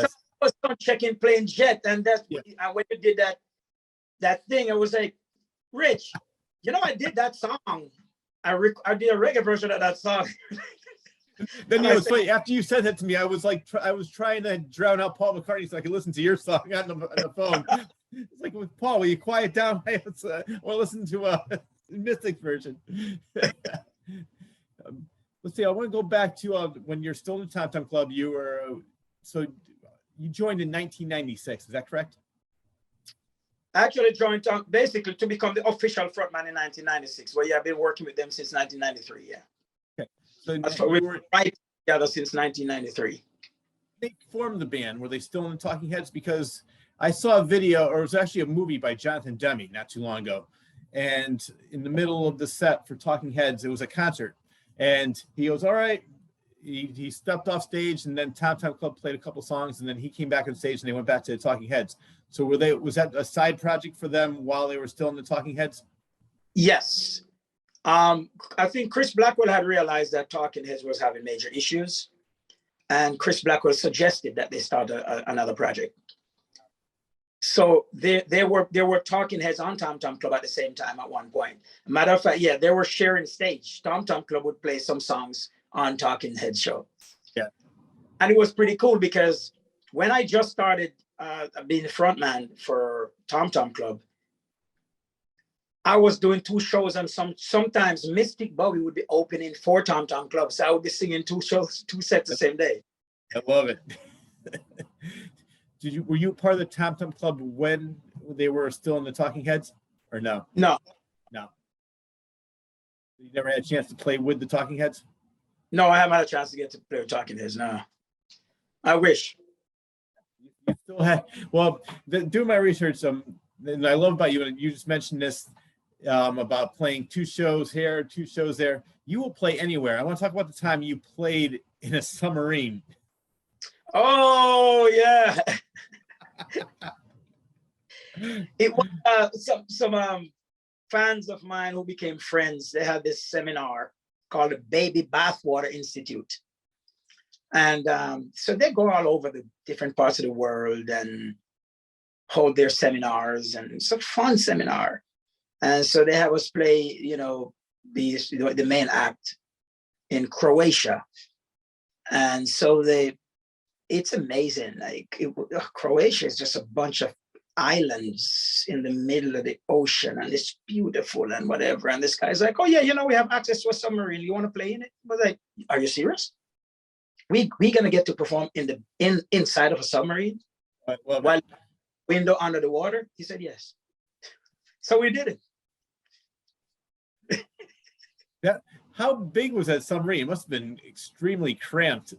sound checking playing Jet. And that's and when you did that thing, it was like, Rich, you know, I did that song. I did a reggae version of that song. Then you know, it's funny. After you said that to me, I was like, I was trying to drown out Paul McCartney so I could listen to your song on the phone. It's like, with Paul, will you quiet down or listen to a Mystic version? Let's see. I want to go back to when you're still in the Tom Tom Club. You joined in 1996. Is that correct? I actually joined basically to become the official frontman in 1996. Well, yeah, I've been working with them since 1993. Yeah. So we were right together since 1993. They formed the band. Were they still in the Talking Heads? Because I saw a video, or it was actually a movie by Jonathan Demme not too long ago. And in the middle of the set for Talking Heads, it was a concert. And he goes, all right. He stepped off stage, and then Tom Tom Club played a couple songs, and then he came back on stage, and they went back to the Talking Heads. So was that a side project for them while they were still in the Talking Heads? Yes. I think Chris Blackwell had realized that Talking Heads was having major issues, and Chris Blackwell suggested that they start another project. So they were Talking Heads on Tom Tom Club at the same time at one point. Matter of fact, yeah, they were sharing stage. Tom Tom Club would play some songs on Talking Heads show. Yeah, and it was pretty cool because when I just started being the frontman for Tom Tom Club, I was doing 2 shows, and sometimes Mystic Bowie would be opening for Tom Tom Club. So I would be singing 2 shows, 2 sets the same day. I love it. Were you part of the Tom Tom Club when they were still in the Talking Heads, or no? No. You never had a chance to play with the Talking Heads? No, I haven't had a chance to get to play with Talking Heads. No, I wish. You still had. Well, doing my research, and I love about you, and you just mentioned this. About playing 2 shows here, 2 shows there. You will play anywhere. I want to talk about the time you played in a submarine. Oh yeah. It was some fans of mine who became friends. They had this seminar called the Baby Bathwater Institute, and so they go all over the different parts of the world and hold their seminars, and it's a fun seminar. And so they have us play, you know, the main act in Croatia. And so it's amazing. Like Croatia is just a bunch of islands in the middle of the ocean, and it's beautiful and whatever. And this guy's like, oh yeah, you know, we have access to a submarine. You want to play in it? But like, are you serious? We gonna get to perform inside of a submarine while window under the water? He said yes. So we did it. How big was that submarine? It must have been extremely cramped.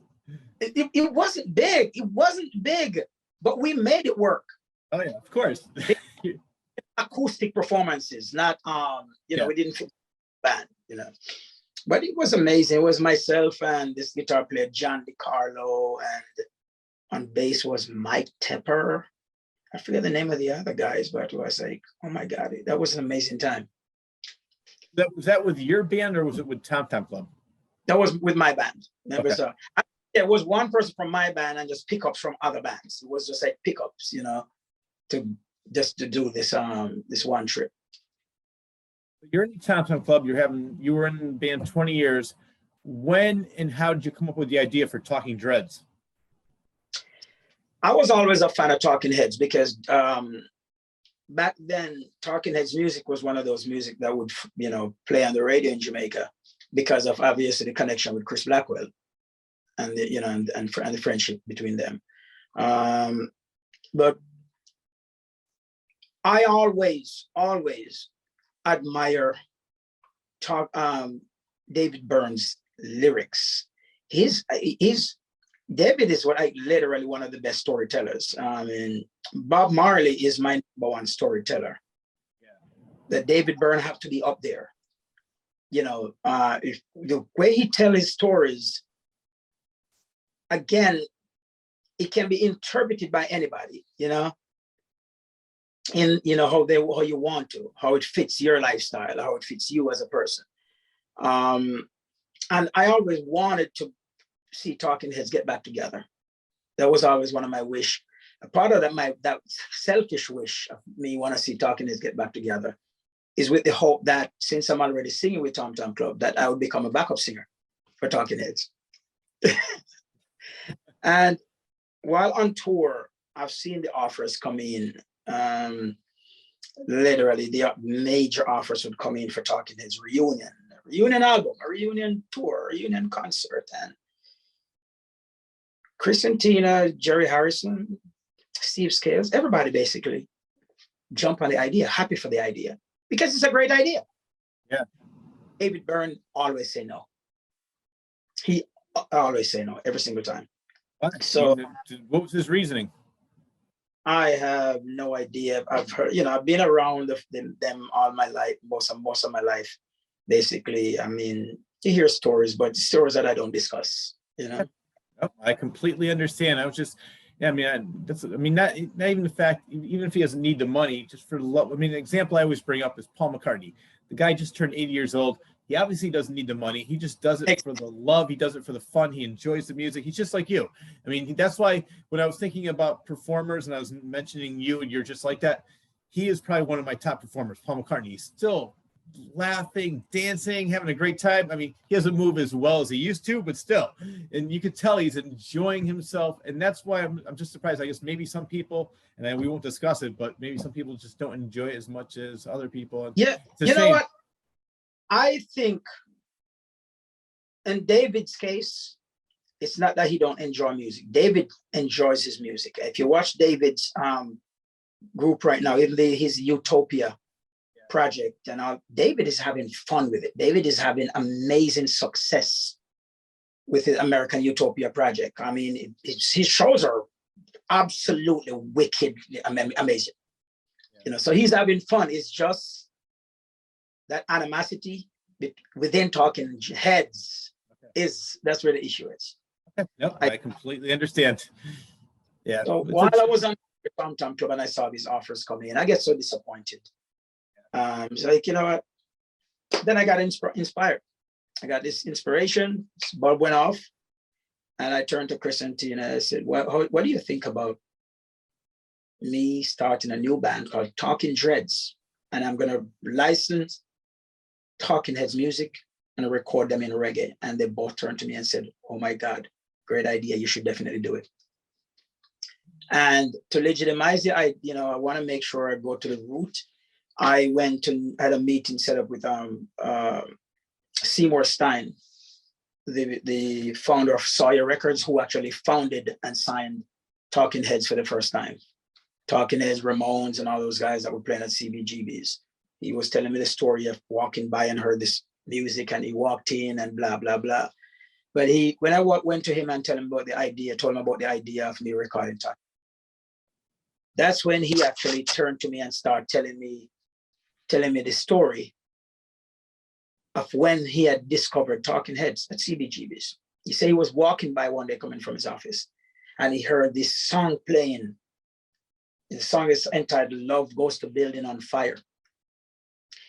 It wasn't big. It wasn't big, but we made it work. Oh yeah, of course. Acoustic performances, not we didn't fit the band, you know. But it was amazing. It was myself and this guitar player John DiCarlo, and on bass was Mike Tepper. I forget the name of the other guys, but it was like, oh my God, that was an amazing time. Was that with your band, or was it with Tom Tom Club? That was with my band. Okay. It was one person from my band and just pickups from other bands. It was just like pickups, you know, to do this this one trip. You're in the Tom Tom Club. You were in the band 20 years. When and how did you come up with the idea for Talking Dreads? I was always a fan of Talking Heads because back then Talking Heads music was one of those music that would, you know, play on the radio in Jamaica because of obviously the connection with Chris Blackwell and the, you know, and the friendship between them. But I always admire David Byrne's lyrics. His David is literally one of the best storytellers. And Bob Marley is my number one storyteller. Yeah. That David Byrne have to be up there. You know, if the way he tells his stories, again, it can be interpreted by anybody, you know, in, you know, how you want to, how it fits your lifestyle, how it fits you as a person. And I always wanted to see Talking Heads get back together. That was always one of my wish. A part of that selfish wish of me want to see Talking Heads get back together is with the hope that since I'm already singing with Tom Tom Club, that I would become a backup singer for Talking Heads. And while on tour, I've seen the offers come in. Literally, the major offers would come in for Talking Heads reunion album, a reunion tour, a reunion concert. And Chris and Tina, Jerry Harrison, Steve Scales, everybody basically jump on the idea, happy for the idea, because it's a great idea. Yeah. David Byrne always say no. He always say no every single time. What? So what was his reasoning? I have no idea. I've heard, you know, I've been around them all my life, most of my life. Basically, I mean, you hear stories, but stories that I don't discuss, you know. Oh, I completely understand. I was just, yeah, I mean, not even the fact, even if he doesn't need the money, just for love. I mean, an example I always bring up is Paul McCartney. The guy just turned 80 years old. He obviously doesn't need the money. He just does it for the love. He does it for the fun. He enjoys the music. He's just like you. I mean, that's why when I was thinking about performers and I was mentioning you and you're just like that, he is probably one of my top performers, Paul McCartney. He's still laughing, dancing, having a great time. I mean, he doesn't move as well as he used to, but still. And you could tell he's enjoying himself. And that's why I'm just surprised. I guess maybe some people, and we won't discuss it, but maybe some people just don't enjoy it as much as other people. Yeah, you know what? I think in David's case, it's not that he don't enjoy music. David enjoys his music. If you watch David's group right now, even his Utopia project and all, David is having fun with it. David is having amazing success with his American Utopia project. I mean, his shows are absolutely wickedly amazing. Yeah. You know, so he's having fun. It's just that animosity within Talking Heads that's where the issue is. Okay. No, I completely understand. Yeah. So while I was on the Tom Tom Club and I saw these offers coming in, I get so disappointed. So like, you know what? Then I got inspired. I got this inspiration. This bulb went off, and I turned to Chris and Tina. I said, "What do you think about me starting a new band called Talking Dreads? And I'm gonna license Talking Heads music and record them in reggae." And they both turned to me and said, "Oh my God, great idea! You should definitely do it." And to legitimize it, I want to make sure I go to the root. I had a meeting set up with Seymour Stein, the founder of Sawyer Records, who actually founded and signed Talking Heads for the first time. Talking Heads, Ramones, and all those guys that were playing at CBGB's. He was telling me the story of walking by and heard this music, and he walked in and blah, blah, blah. But when I went to him and told him about the idea of me recording Talking, that's when he actually turned to me and started telling me the story of when he had discovered Talking Heads at CBGB's. He said he was walking by one day coming from his office, and he heard this song playing. The song is entitled "Love Goes to Building on Fire."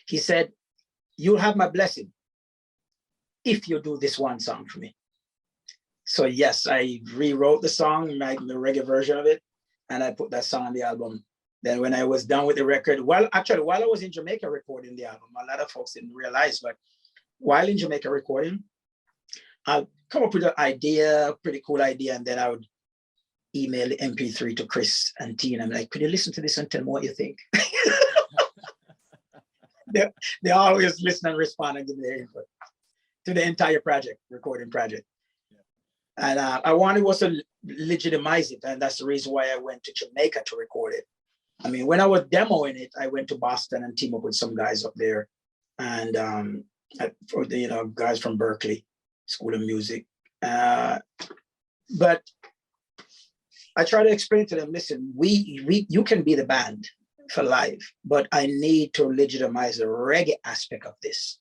He said, "You'll have my blessing if you do this one song for me." So yes, I rewrote the song, the reggae version of it, and I put that song on the album. Then when I was done with the record, while I was in Jamaica recording the album, a lot of folks didn't realize, but while in Jamaica recording, I'd come up with an idea, pretty cool idea, and then I would email the MP3 to Chris and Tina. I'm like, "Could you listen to this and tell me what you think?" They always listen and respond and give me their input to the entire recording project. Yeah. And I wanted to legitimize it, and that's the reason why I went to Jamaica to record it. I mean, when I was demoing it, I went to Boston and teamed up with some guys up there, and guys from Berkeley School of Music. But I try to explain to them, listen, you can be the band for live, but I need to legitimize the reggae aspect of this.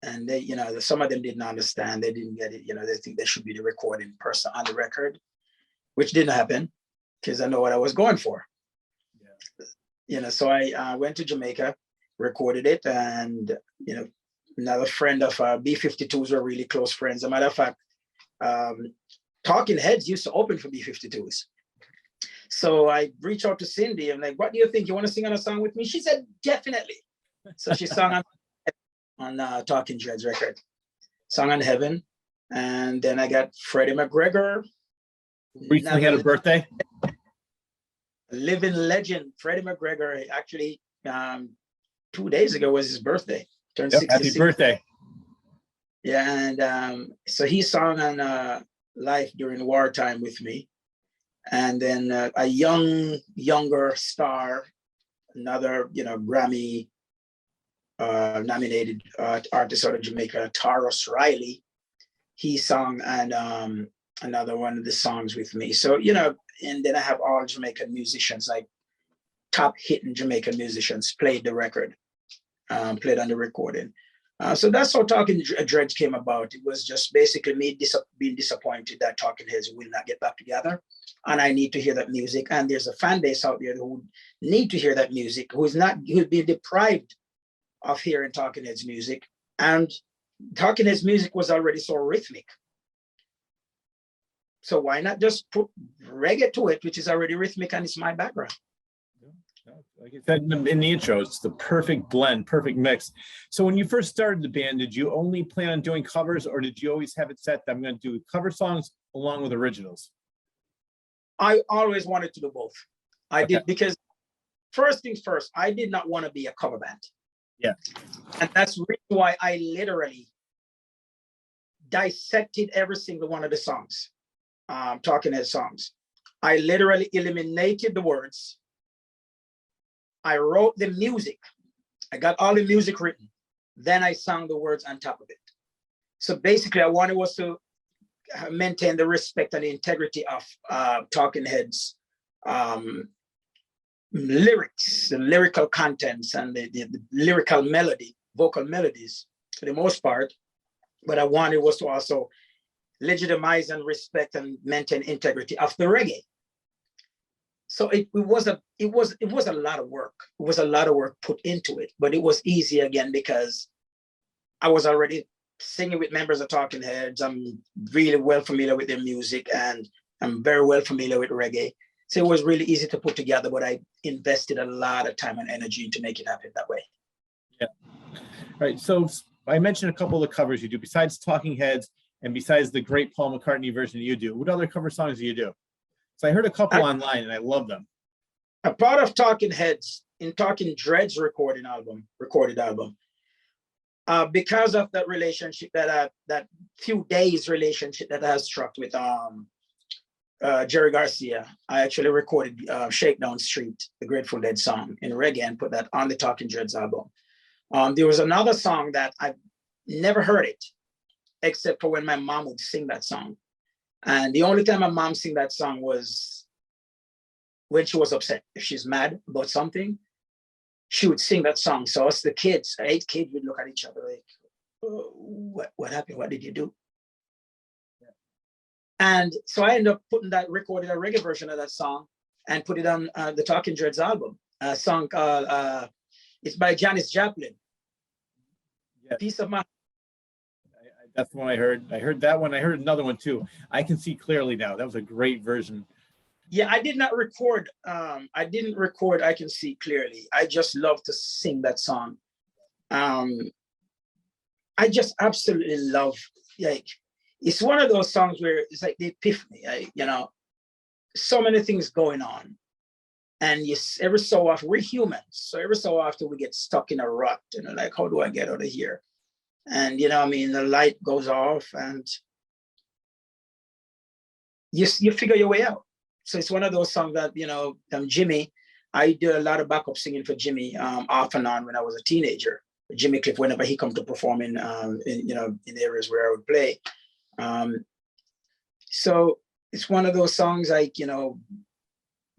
And they, you know, some of them didn't understand. They didn't get it. You know, they think they should be the recording person on the record, which didn't happen because I know what I was going for. Yeah. You know, so I went to Jamaica, recorded it, and, you know, another friend of B-52s were really close friends. As a matter of fact, Talking Heads used to open for B-52s. So I reached out to Cindy. I'm like, what do you think? You want to sing on a song with me? She said, definitely. So she sang on Talking Heads record, Song on Heaven. And then I got Freddie McGregor. Recently had a birthday. Living legend, Freddie McGregor. Actually, 2 days ago was his birthday. Turned 66. Happy birthday. Yeah, and so he sang on Life During Wartime with me. And then a younger star, another, you know, Grammy nominated artist out of Jamaica, Taros Riley. He sang and another one of the songs with me. So, you know, and then I have all Jamaican musicians, like top hitting Jamaican musicians, played the record, played on the recording. So that's how Talking Dreads came about. It was just basically me being disappointed that Talking Heads will not get back together. And I need to hear that music. And there's a fan base out there who need to hear that music, who's been deprived of hearing Talking Heads music. And Talking Heads music was already so rhythmic. So why not just put reggae to it, which is already rhythmic and it's my background. Like I said in the intro, it's the perfect blend, perfect mix. So when you first started the band, did you only plan on doing covers, or did you always have it set that I'm going to do cover songs along with originals? I always wanted to do both. I did, because first things first, I did not want to be a cover band. Yeah. And that's the reason why I literally dissected every single one of the songs, Talking Heads songs. I literally eliminated the words. I wrote the music. I got all the music written. Then I sang the words on top of it. So basically, I wanted was to maintain the respect and the integrity of Talking Heads lyrics, the lyrical contents, and the lyrical melody, vocal melodies for the most part. But I wanted was to also legitimize and respect and maintain integrity of the reggae. So it was a lot of work. It was a lot of work put into it, but it was easy again because I was already singing with members of Talking Heads. I'm really well familiar with their music, and I'm very well familiar with reggae. So it was really easy to put together, but I invested a lot of time and energy to make it happen that way. Yeah. Right. So I mentioned a couple of the covers you do besides Talking Heads and besides the great Paul McCartney version you do. What other cover songs do you do? So I heard a couple online and I love them. A part of Talking Heads in Talking Dreads recorded album, because of that relationship that few days relationship that I have struck with Jerry Garcia. I actually recorded Shakedown Street, the Grateful Dead song in reggae, and put that on the Talking Dreads album. There was another song that I've never heard it, except for when my mom would sing that song. And the only time my mom sang that song was when she was upset. If she's mad about something, she would sing that song. So us, the kids, 8 kids, would look at each other like, oh, what happened? What did you do? Yeah. And so I ended up recording a reggae version of that song and put it on the Talking Dreads album. A song called, it's by Janis Joplin. Yeah. Peace of Mind. That's the one I heard. I heard that one. I heard another one too. I Can See Clearly Now. That was a great version. Yeah, I did not record. I didn't record I Can See Clearly. I just love to sing that song. I just absolutely love, like, it's one of those songs where it's like the epiphany, you know, so many things going on. And every so often, we're humans. So every so often we get stuck in a rut, you know, like, how do I get out of here? And, you know, I mean, the light goes off and you figure your way out. So it's one of those songs that, you know, Jimmy, I did a lot of backup singing for Jimmy off and on when I was a teenager. Jimmy Cliff, whenever he come to perform in you know, in areas where I would play. So it's one of those songs like, you know,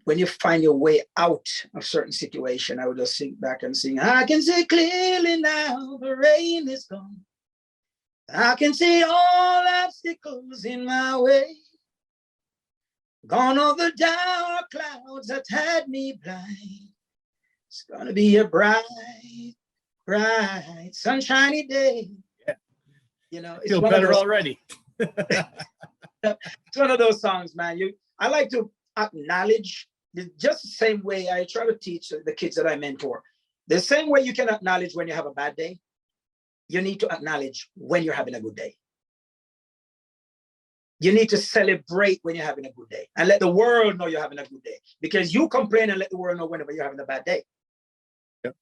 when you find your way out of certain situation, I would just sink back and sing, I can see clearly now the rain is gone. I can see all obstacles in my way. Gone all the dark clouds that had me blind. It's gonna be a bright, bright, sunshiny day. Yeah. You know, I feel better already. It's one of those songs, man. I like to acknowledge, just the same way I try to teach the kids that I mentor. The same way you can acknowledge when you have a bad day, you need to acknowledge when you're having a good day. You need to celebrate when you're having a good day and let the world know you're having a good day, because you complain and let the world know whenever you're having a bad day. Yep.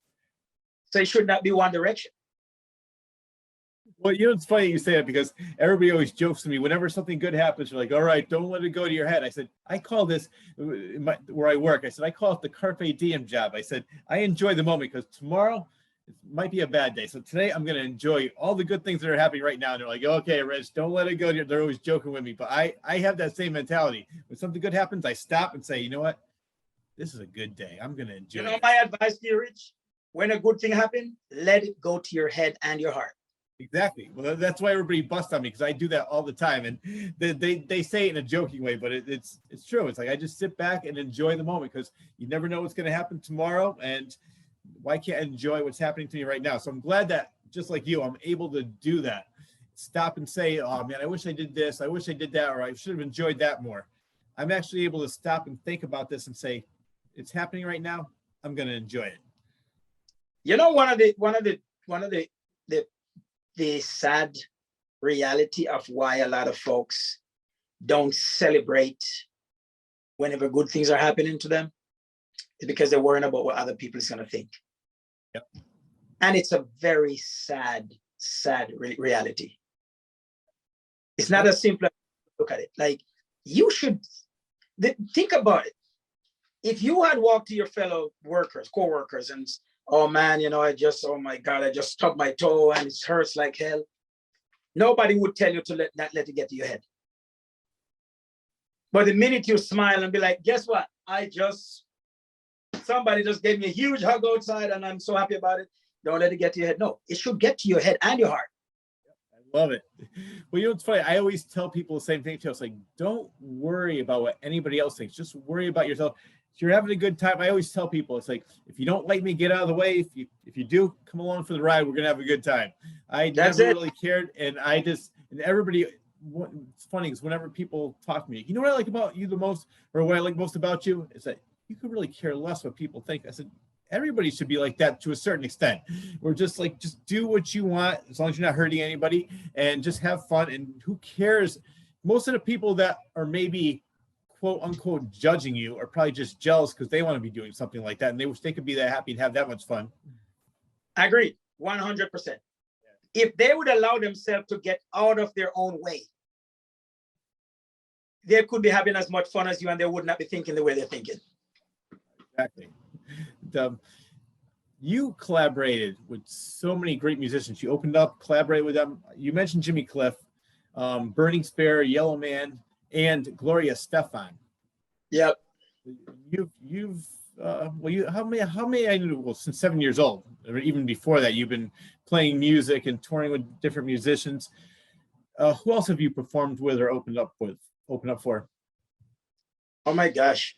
So it should not be one direction. Well, you know, it's funny you say that, because everybody always jokes to me whenever something good happens. You're like, all right, don't let it go to your head. I said, I call this, where I work, I said, I call it the carpe diem job. I said, I enjoy the moment, because tomorrow it might be a bad day. So today I'm going to enjoy all the good things that are happening right now. And they're like, okay, Reg, don't let it go to your, they're always joking with me. But I have that same mentality. When something good happens, I stop and say, you know what? This is a good day. I'm going to enjoy it. You know, my advice to you, Rich, when a good thing happens, let it go to your head and your heart. Exactly. Well, that's why everybody busts on me, because I do that all the time, and they say it in a joking way, but it's true. It's like I just sit back and enjoy the moment, because you never know what's going to happen tomorrow, and why can't I enjoy what's happening to me right now? So I'm glad that, just like you, I'm able to do that. Stop and say, oh man, I wish I did this, I wish I did that, or I should have enjoyed that more. I'm actually able to stop and think about this and say, it's happening right now. I'm going to enjoy it. You know, one of the sad reality of why a lot of folks don't celebrate whenever good things are happening to them is because they're worrying about what other people is going to think. Yep. And it's a very sad reality. It's not as simple as look at it. Like, you should think about it. If you had walked to your fellow workers, co-workers, and oh man, you know, oh my God, I just stubbed my toe and it hurts like hell. Nobody would tell you to not let it get to your head. But the minute you smile and be like, guess what? Somebody just gave me a huge hug outside and I'm so happy about it. Don't let it get to your head. No, it should get to your head and your heart. I love it. Well, you know, it's funny. I always tell people the same thing too. It's like, don't worry about what anybody else thinks. Just worry about yourself. If you're having a good time, I always tell people, it's like, if you don't like me, get out of the way. If you do, come along for the ride. We're gonna have a good time. Never really cared, and everybody. It's funny because whenever people talk to me, you know what I like about you the most, or what I like most about you, is that you could really care less what people think. I said, everybody should be like that to a certain extent. We're just like, just do what you want as long as you're not hurting anybody, and just have fun. And who cares? Most of the people that are maybe quote unquote judging you are probably just jealous because they want to be doing something like that, and they wish they could be that happy and have that much fun. I agree 100%. If they would allow themselves to get out of their own way, they could be having as much fun as you, and they would not be thinking the way they're thinking. Exactly. You collaborated with so many great musicians. You opened up, collaborated with them. You mentioned Jimmy Cliff, Burning Spear, Yellow Man, and Gloria Stefan. Yep. How many I knew, well, since 7 years old, or even before that, you've been playing music and touring with different musicians. Who else have you performed with or opened up for? Oh my gosh.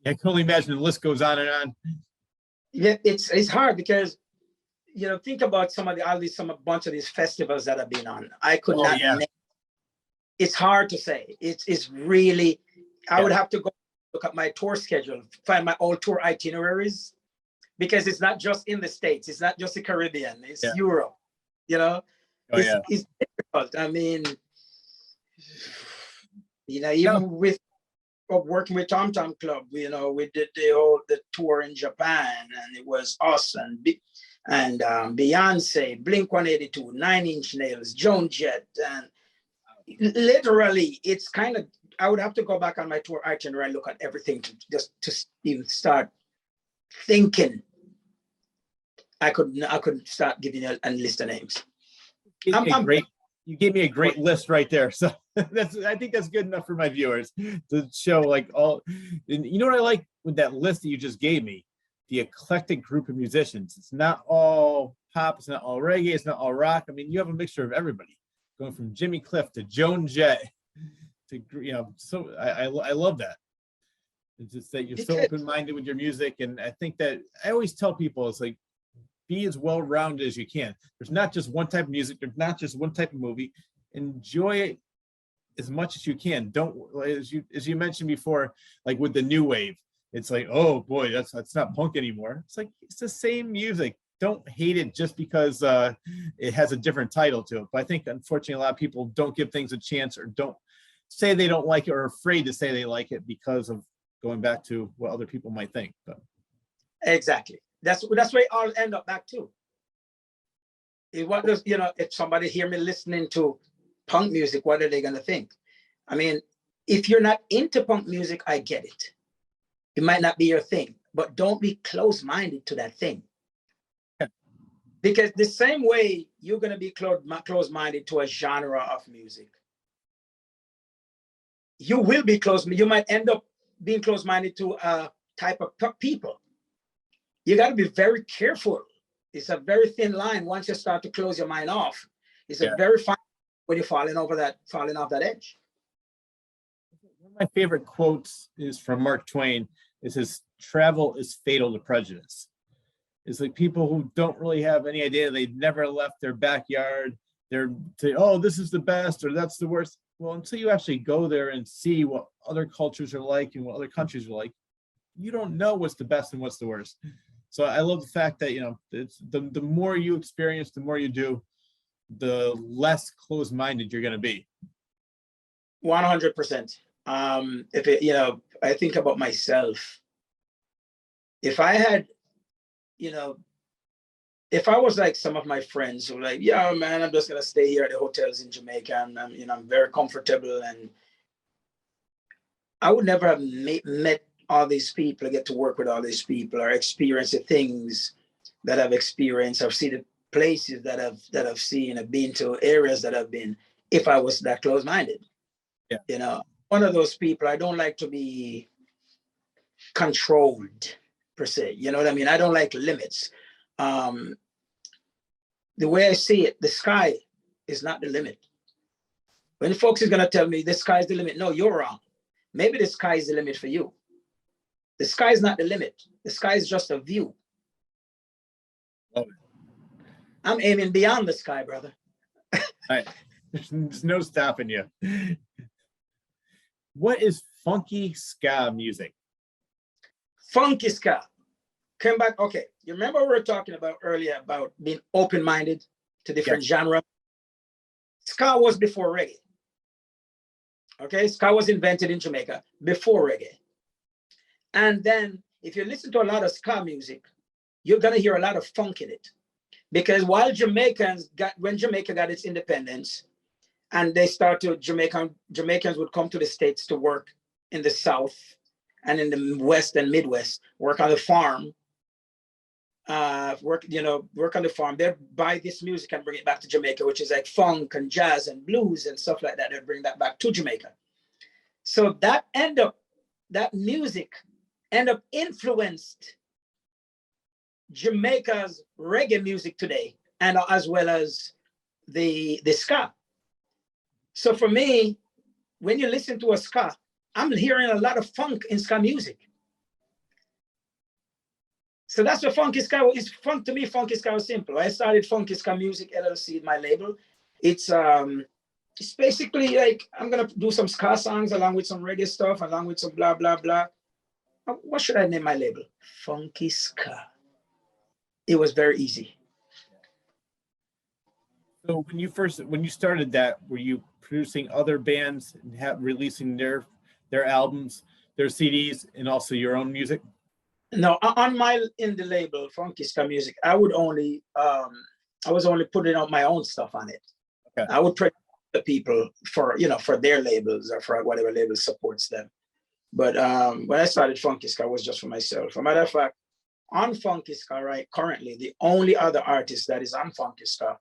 I can only imagine the list goes on and on. Yeah, it's hard because, you know, think about a bunch of these festivals that I've been on. I could not. Yeah. It's hard to say. It's really, I would have to go look at my tour schedule, find my old tour itineraries, because it's not just in the States. It's not just the Caribbean. It's Europe, you know. It's difficult. I mean, you know, even with working with Tom Tom Club, you know, we did the tour in Japan, and it was us and Beyonce, Blink-182, 9 Inch Nails, Joan Jett, and literally, it's kind of, I would have to go back on my tour itinerary and look at everything to even start thinking. I could start giving you a list of names. you gave me a great list right there. So I think that's good enough for my viewers to show like all. And you know what I like with that list that you just gave me? The eclectic group of musicians. It's not all pop, it's not all reggae, it's not all rock. I mean, you have a mixture of everybody, going from Jimmy Cliff to Joan Jett to, you know, so I love that. It's just that you're so open-minded with your music. And I think that I always tell people, it's like, be as well-rounded as you can. There's not just one type of music, there's not just one type of movie. Enjoy it as much as you can. Don't, as you mentioned before, like with the new wave, it's like, oh boy, that's not punk anymore. It's like, it's the same music. Don't hate it just because it has a different title to it. But I think unfortunately a lot of people don't give things a chance, or don't say they don't like it, or are afraid to say they like it because of going back to what other people might think. But exactly. That's where it all end up back to. What does, you know, if somebody hear me listening to punk music, what are they gonna think? I mean, if you're not into punk music, I get it. It might not be your thing, but don't be close-minded to that thing. Yeah. Because the same way you're gonna be close-minded to a genre of music, you will be you might end up being close-minded to a type of people. You got to be very careful. It's a very thin line. Once you start to close your mind off, it's a very fine when you're falling off that edge. One of my favorite quotes is from Mark Twain. It says, "Travel is fatal to prejudice." It's like people who don't really have any idea, they've never left their backyard, they're saying, oh, this is the best or that's the worst. Well, until you actually go there and see what other cultures are like and what other countries are like, you don't know what's the best and what's the worst. So I love the fact that, you know, it's the more you experience, the more you do, the less closed-minded you're going to be. 100%. If it, you know, I think about myself. If I had, you know, if I was like some of my friends who were like, yeah, man, I'm just gonna stay here at the hotels in Jamaica, and I'm, you know, I'm very comfortable, and I would never have met all these people, get to work with all these people, or experience the things that I've experienced, or see the places that I've seen, I've been to areas that I've been, if I was that close-minded. Yeah. You know, one of those people, I don't like to be controlled per se. You know what I mean? I don't like limits. The way I see it, the sky is not the limit. When folks is gonna tell me the sky is the limit, no, you're wrong. Maybe the sky is the limit for you. The sky is not the limit. The sky is just a view. Oh. I'm aiming beyond the sky, brother. Right. There's no stopping you. What is funky ska music? Funky ska. Come back. Okay. You remember we were talking about earlier about being open-minded to different genres? Ska was before reggae. Okay. Ska was invented in Jamaica before reggae. And then if you listen to a lot of ska music, you're going to hear a lot of funk in it. Because while when Jamaica got its independence, and they started, Jamaicans would come to the States to work in the South and in the West and Midwest, work on the farm, work on the farm. They'd buy this music and bring it back to Jamaica, which is like funk and jazz and blues and stuff like that. They'd bring that back to Jamaica. So that music end up influenced Jamaica's reggae music today, and as well as the ska. So for me, when you listen to a ska, I'm hearing a lot of funk in ska music. So that's what funky ska is. Funk to me, funky ska was simple. I started Funky Ska Music LLC, my label. It's basically like, I'm gonna do some ska songs along with some reggae stuff, along with some blah blah blah. What should I name my label? Funky Ska. It was very easy. So when you started that, were you producing other bands and releasing their albums, their CDs, and also your own music? No, on my indie label, Funky Ska Music, I was only putting out my own stuff on it. Okay. I would produce the people for their labels or for whatever label supports them. But when I started Funky Ska, it was just for myself. As a matter of fact, on Funky Ska, right, currently, the only other artist that is on Funky Ska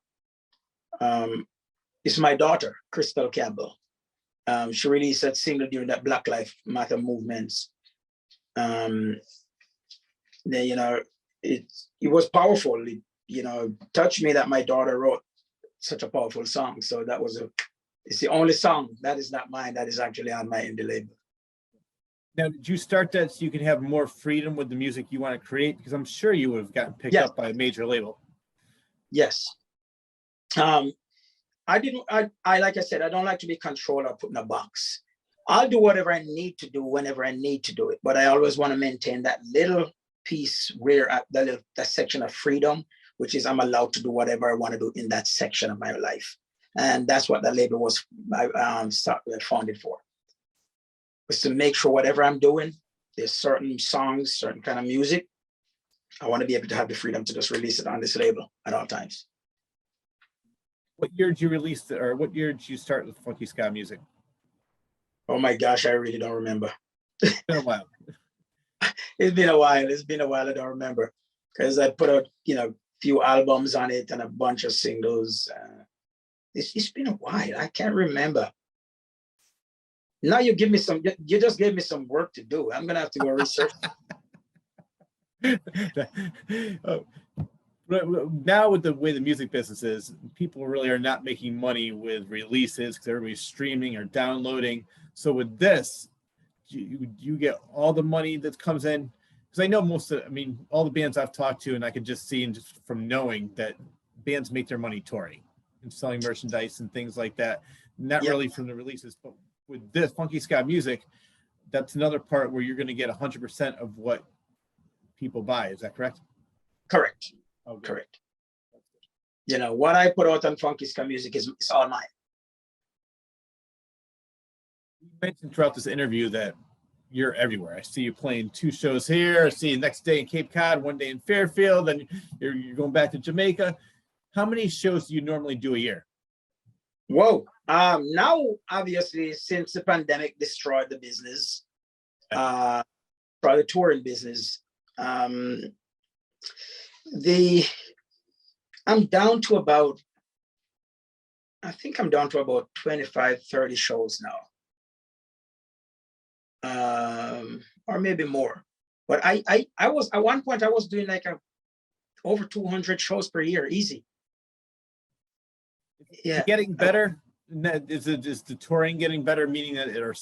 It's my daughter, Crystal Campbell. She released that single during that Black Lives Matter movements. Then, you know, it was powerful. It, you know, touched me that my daughter wrote such a powerful song. So that was it's the only song that is not mine that is actually on my indie label. Now, did you start that so you could have more freedom with the music you want to create? Because I'm sure you would have gotten picked up by a major label. Yes. I didn't, like I said, I don't like to be controlled or put in a box. I'll do whatever I need to do whenever I need to do it. But I always want to maintain that little piece where that section of freedom, which is I'm allowed to do whatever I want to do in that section of my life. And that's what the label was founded for. Was to make sure whatever I'm doing, there's certain songs, certain kind of music, I want to be able to have the freedom to just release it on this label at all times. What year did you release or what year did you start with funky ska music? Oh my gosh, I really don't remember. It's been a while. It's been a while. It's been a while. I don't remember because I put out, you know, a few albums on it and a bunch of singles. It's been a while. I can't remember. Now you give me some. You just gave me some work to do. I'm gonna have to go research. Now with the way the music business is, people really are not making money with releases because everybody's streaming or downloading. So with this, you get all the money that comes in. Because I know all the bands I've talked to, and I could just see and just from knowing that bands make their money touring and selling merchandise and things like that. Not really from the releases, but with this funky ska music, that's another part where you're going to get 100% of what people buy. Is that correct? Correct. Oh, correct. You know, what I put out on funky ska music is all mine. You mentioned throughout this interview that you're everywhere. I see you playing 2 shows here. I see you next day in Cape Cod, 1 day in Fairfield, then you're going back to Jamaica. How many shows do you normally do a year? Whoa. Now, obviously, since the pandemic destroyed the business, for the touring business, I'm down to about, I think I'm down to about 25, 30 shows now. Or maybe more. But I was, at one point, I was doing like over 200 shows per year, easy. Yeah. Getting better? Is the touring getting better, meaning that there are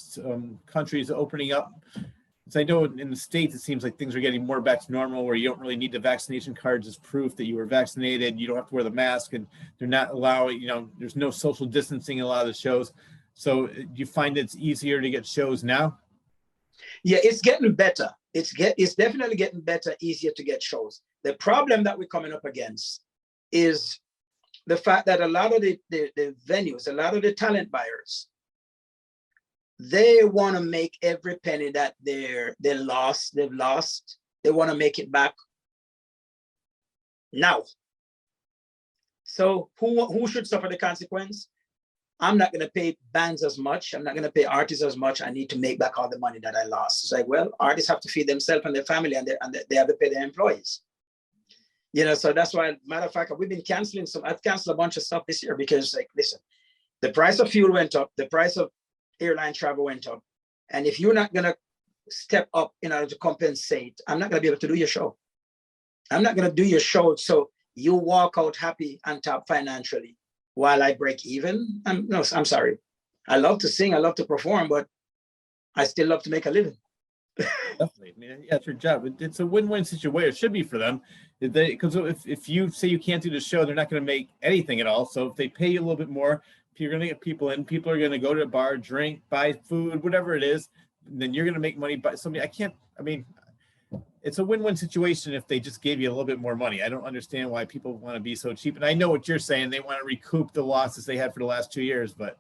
countries opening up? Because I know in the States, it seems like things are getting more back to normal, where you don't really need the vaccination cards as proof that you were vaccinated. You don't have to wear the mask, and they're not allowing, there's no social distancing in a lot of the shows. So do you find it's easier to get shows now? Yeah, it's getting better. It's definitely getting better, easier to get shows. The problem that we're coming up against is the fact that a lot of the venues, a lot of the talent buyers, they want to make every penny that they've lost, they want to make it back now. So who should suffer the consequence? I'm not going to pay bands as much. I'm not going to pay artists as much. I need to make back all the money that I lost. It's like, well, artists have to feed themselves and their family, and they have to pay their employees. So that's why, matter of fact, we've been canceling I've canceled a bunch of stuff this year because, like, listen, the price of fuel went up, the price of airline travel went up. And if you're not going to step up in order to compensate, I'm not going to be able to do your show. I'm not going to do your show so you walk out happy and top financially while I break even. I'm sorry. I love to sing, I love to perform, but I still love to make a living. Definitely. I mean, yeah, it's your job. It's a win-win situation. It should be for them. Because if you say you can't do the show, they're not going to make anything at all. So if they pay you a little bit more, if you're going to get people in, people are going to go to a bar, drink, buy food, whatever it is, then you're going to make money. But it's a win-win situation if they just gave you a little bit more money. I don't understand why people want to be so cheap. And I know what you're saying. They want to recoup the losses they had for the last 2 years, but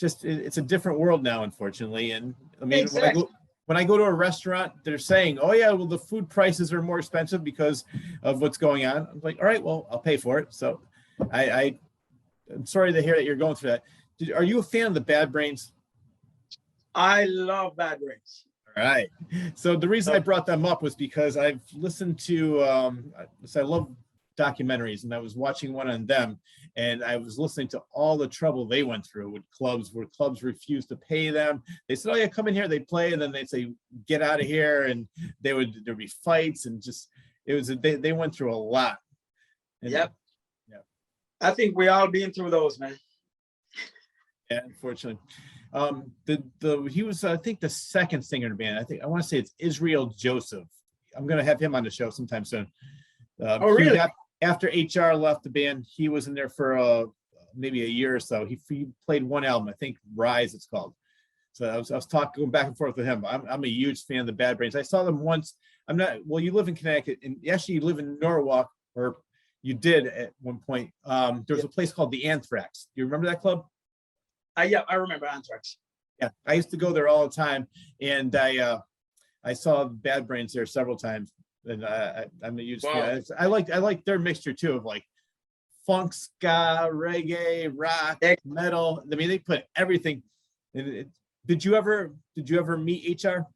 it's a different world now, unfortunately. And I mean, exactly. When I go to a restaurant, they're saying, oh yeah, well, the food prices are more expensive because of what's going on. I'm like, all right, well, I'll pay for it. So I'm sorry to hear that you're going through that. Are you a fan of the Bad Brains? I love Bad Brains. All right. So the reason I brought them up was because I've listened to, I love documentaries, and I was watching one on them, and I was listening to all the trouble they went through with clubs, where clubs refused to pay them. They said, "Oh yeah, come in here." They play, and then they'd say, "Get out of here," and there'd be fights, and just they went through a lot. And, yep. Yeah. I think we all been through those, man. Yeah, unfortunately. He was, I think, the second singer in the band. I want to say it's Israel Joseph. I'm gonna have him on the show sometime soon. Oh, really? After HR left the band, he was in there for maybe a year or so. He played one album, I think Rise it's called. So I was talking, going back and forth with him. I'm a huge fan of the Bad Brains. I saw them once. Well, you live in Connecticut, and actually you live in Norwalk, or you did at one point. There was a place called the Anthrax. Do you remember that club? Yeah, I remember Anthrax. Yeah, I used to go there all the time, and I saw Bad Brains there several times, and I'm a huge fan. I like their mixture too of like funk, ska, reggae, rock, metal. I mean, they put everything. Did you ever meet HR?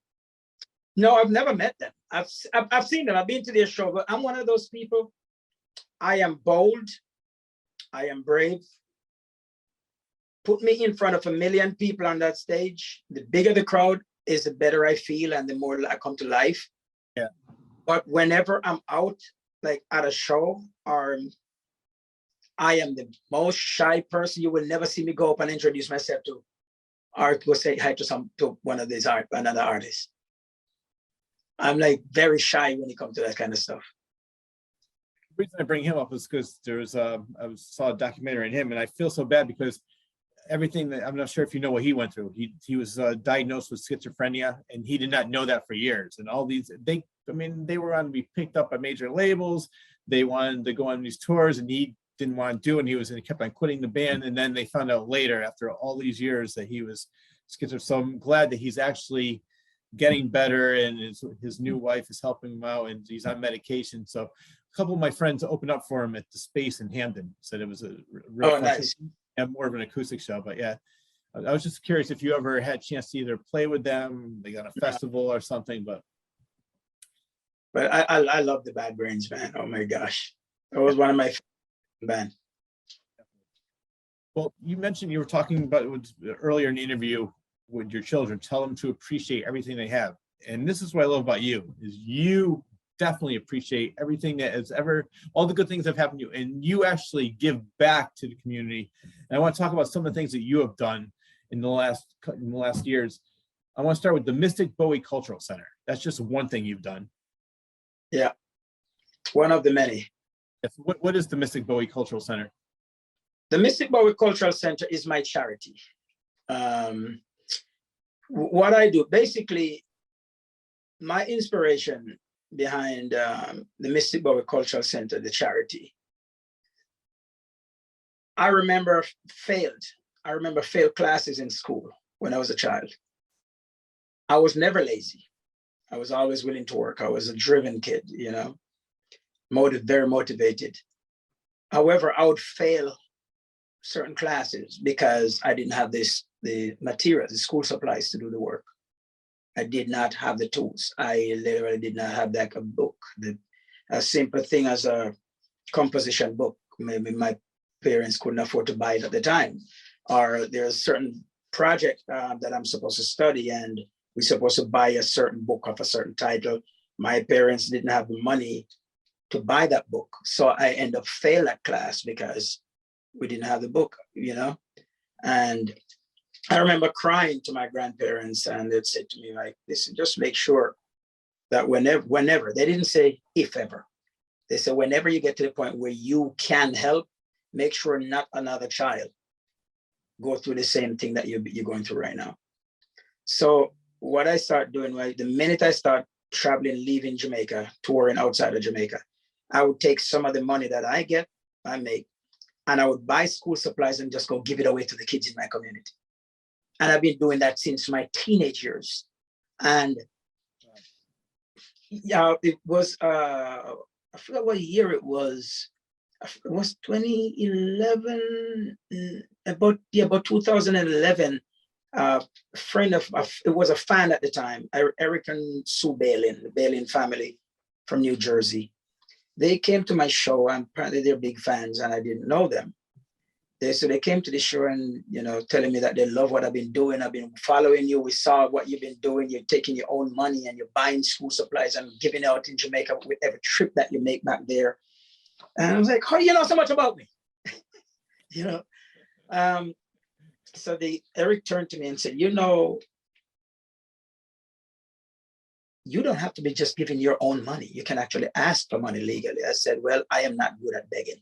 No, I've never met them. I've seen them. I've been to their show, but I'm one of those people. I am bold. I am brave. Put me in front of 1 million people on that stage. The bigger the crowd is, the better I feel and the more I come to life. Yeah. But whenever I'm out, like at a show, or I am the most shy person. You will never see me go up and introduce myself to, or go say hi to one of these another artist. I'm like very shy when it comes to that kind of stuff. The reason I bring him up is because I saw a documentary on him, and I feel so bad because everything that, I'm not sure if you know what he went through. He was diagnosed with schizophrenia, and he did not know that for years. And all these, they were on to be picked up by major labels. They wanted to go on these tours, and he didn't want to do it. And he kept on quitting the band. And then they found out later, after all these years, that he was schizophrenic. So I'm glad that he's actually getting better, and his new wife is helping him out, and he's on medication. So a couple of my friends opened up for him at the Space in Hamden. Said it was a real nice. And more of an acoustic show. But yeah, I was just curious if you ever had a chance to either play with them, they got a festival or something. But I love the Bad Brains, man. Oh my gosh, that was one of my favorite bands. Well, you mentioned you were talking about earlier in the interview with your children. Tell them to appreciate everything they have, and this is what I love about you: is you definitely appreciate everything that has all the good things that have happened to you, and you actually give back to the community. And I want to talk about some of the things that you have done in the last years. I want to start with the Mystic Bowie Cultural Center. That's just one thing you've done. Yeah, one of the many. Yes. What is the Mystic Bowie Cultural Center? The Mystic Bowie Cultural Center is my charity. What I do, basically, my inspiration behind the Mystic Bowie Cultural Center, the charity. I remember failed classes in school when I was a child. I was never lazy. I was always willing to work. I was a driven kid, very motivated. However, I would fail certain classes because I didn't have the materials, the school supplies to do the work. I did not have the tools. I literally did not have like a book. A simple thing as a composition book, maybe my parents couldn't afford to buy it at the time. Or there's a certain project that I'm supposed to study, and we're supposed to buy a certain book of a certain title. My parents didn't have the money to buy that book. So I end up failing that class because we didn't have the book, And I remember crying to my grandparents, and they'd say to me, like, listen, just make sure that whenever, they didn't say if ever, they said, whenever you get to the point where you can help, make sure not another child go through the same thing that you're going through right now. So what I start doing, right, the minute I start traveling, leaving Jamaica, touring outside of Jamaica, I would take some of the money that I make, and I would buy school supplies and just go give it away to the kids in my community. And I've been doing that since my teenage years. And yeah, it was, I forgot what year it was. It was 2011, about 2011. A friend it was a fan at the time, Eric and Sue Balin, the Balin family from New Jersey. they came to my show, and apparently they're big fans, and I didn't know them. So they came to the show and, telling me that they love what I've been doing. I've been following you. We saw what you've been doing. You're taking your own money and you're buying school supplies and giving out in Jamaica with every trip that you make back there. And I was like, how do you know so much about me? So Eric turned to me and said, you don't have to be just giving your own money. You can actually ask for money legally. I said, well, I am not good at begging.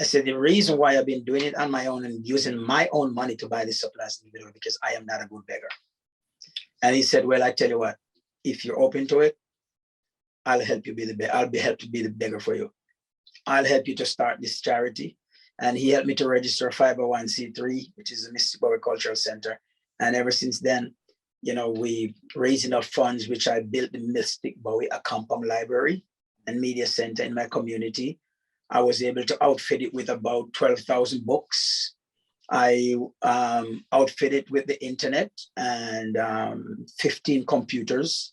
I said, the reason why I've been doing it on my own and using my own money to buy the supplies because I am not a good beggar. And he said, well, I tell you what, if you're open to it, I'll help you be the beggar. I'll be helped to be the beggar for you. I'll help you to start this charity. And he helped me to register a 501c3, which is the Mystic Bowie Cultural Center. And ever since then, we raised enough funds, which I built the Mystic Bowie, a Campbell library and media center in my community. I was able to outfit it with about 12,000 books. I outfitted with the internet and 15 computers.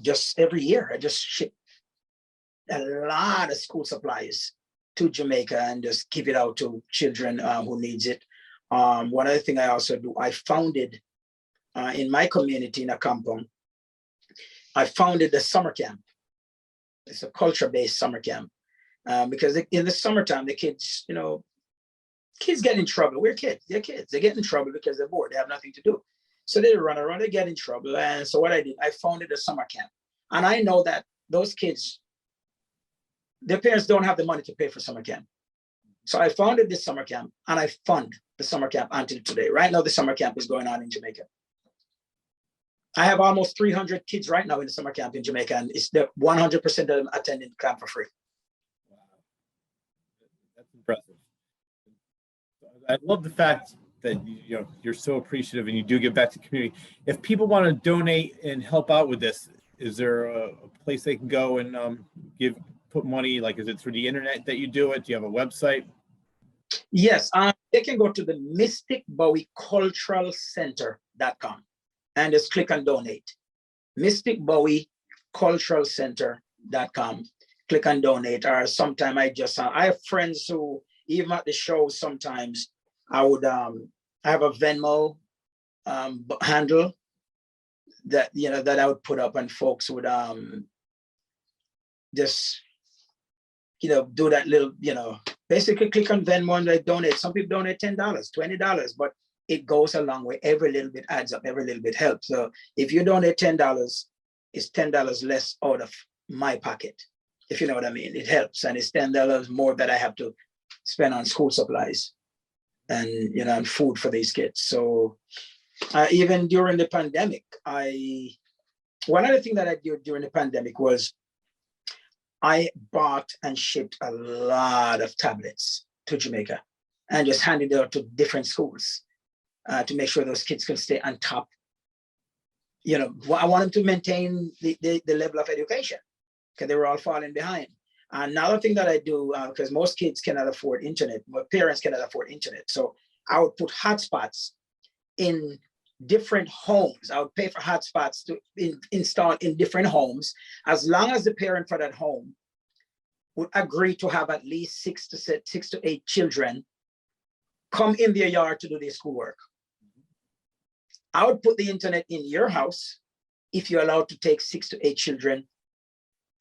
Just every year, I just ship a lot of school supplies to Jamaica and just give it out to children who needs it. One other thing I also do, I founded in my community in a compound, I founded the summer camp. It's a culture-based summer camp because in the summertime, the kids, kids get in trouble. We're kids. They're kids. They get in trouble because they're bored. They have nothing to do. So they run around, they get in trouble. And so what I did, I founded a summer camp. And I know that those kids, their parents don't have the money to pay for summer camp. So I founded this summer camp and I fund the summer camp until today. Right now, the summer camp is going on in Jamaica. I have almost 300 kids right now in the summer camp in Jamaica, and it's the 100% of them attending the camp for free. Wow, that's impressive. I love the fact that you're so appreciative and you do give back to the community. If people want to donate and help out with this, is there a place they can go and put money? Like, is it through the internet that you do it? Do you have a website? Yes, they can go to the Mystic Bowie Cultural Center.com. and just click on donate. Mystic Bowie Cultural Center.com. Click on donate. Or sometime I have friends who, even at the show, sometimes I would I have a Venmo handle that that I would put up, and folks would just do that little, basically click on Venmo and they donate. Some people donate $10, $20, but it goes a long way. Every little bit adds up, every little bit helps. So if you donate $10, it's $10 less out of my pocket, if you know what I mean. It helps, and it's $10 more that I have to spend on school supplies and and food for these kids. So even during the pandemic, one other thing that I did during the pandemic was I bought and shipped a lot of tablets to Jamaica and just handed it out to different schools. To make sure those kids can stay on top. I want them to maintain the level of education because they were all falling behind. Another thing that I do, because most kids cannot afford internet, my parents cannot afford internet. So I would put hotspots in different homes. I would pay for hotspots to install in different homes, as long as the parent for that home would agree to have at least 6 to 8 children come in their yard to do their schoolwork. I would put the internet in your house if you're allowed to take 6 to 8 children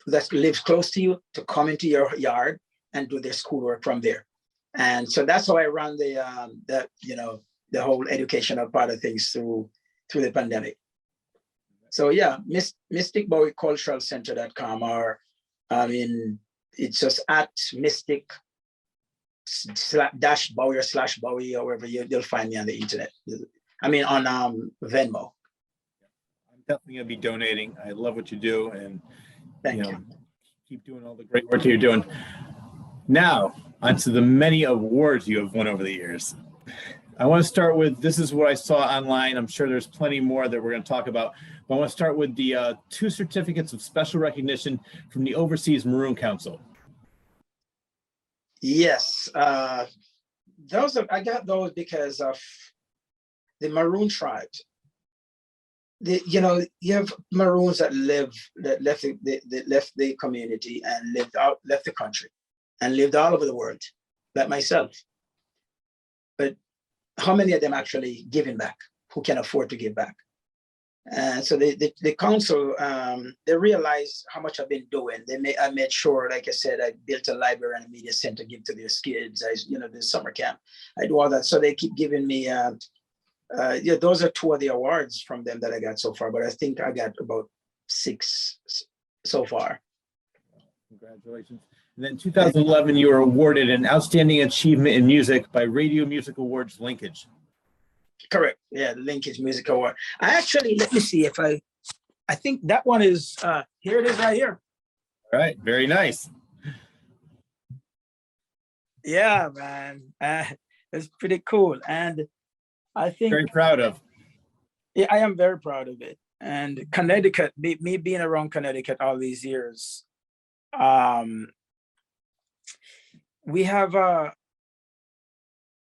that live close to you to come into your yard and do their schoolwork from there. And so that's how I run the whole educational part of things through the pandemic. So yeah, Mystic Bowie Cultural Center.com, or it's just at Mystic /Bowie or /Bowie, or wherever you'll find me on the internet. On Venmo. I'm definitely gonna be donating. I love what you do, and Thank you. Keep doing all the great work that you're doing. Now, onto the many awards you have won over the years. I want to start with, this is what I saw online. I'm sure there's plenty more that we're going to talk about, but I want to start with the 2 certificates of special recognition from the Overseas Maroon Council. Yes, I got those because of the Maroon Tribes. you have Maroons that left the community and left the country and lived all over the world, like myself. But how many of them actually giving back, who can afford to give back? And so the council, they realized how much I've been doing. I made sure, like I said, I built a library and a media center, give to their kids. The summer camp, I do all that. So they keep giving me, those are 2 of the awards from them that I got so far, but I think I got about 6 so far. Congratulations. And then in 2011, you were awarded an Outstanding Achievement in Music by Radio Music Awards Linkage. Correct. Yeah, the Linkage Music Award. I actually, let me see if I think that one is, here it is right here. All right, very nice. Yeah, man. It's pretty cool. And I think very proud of. Yeah, I am very proud of it. And Connecticut, me being around Connecticut all these years, we have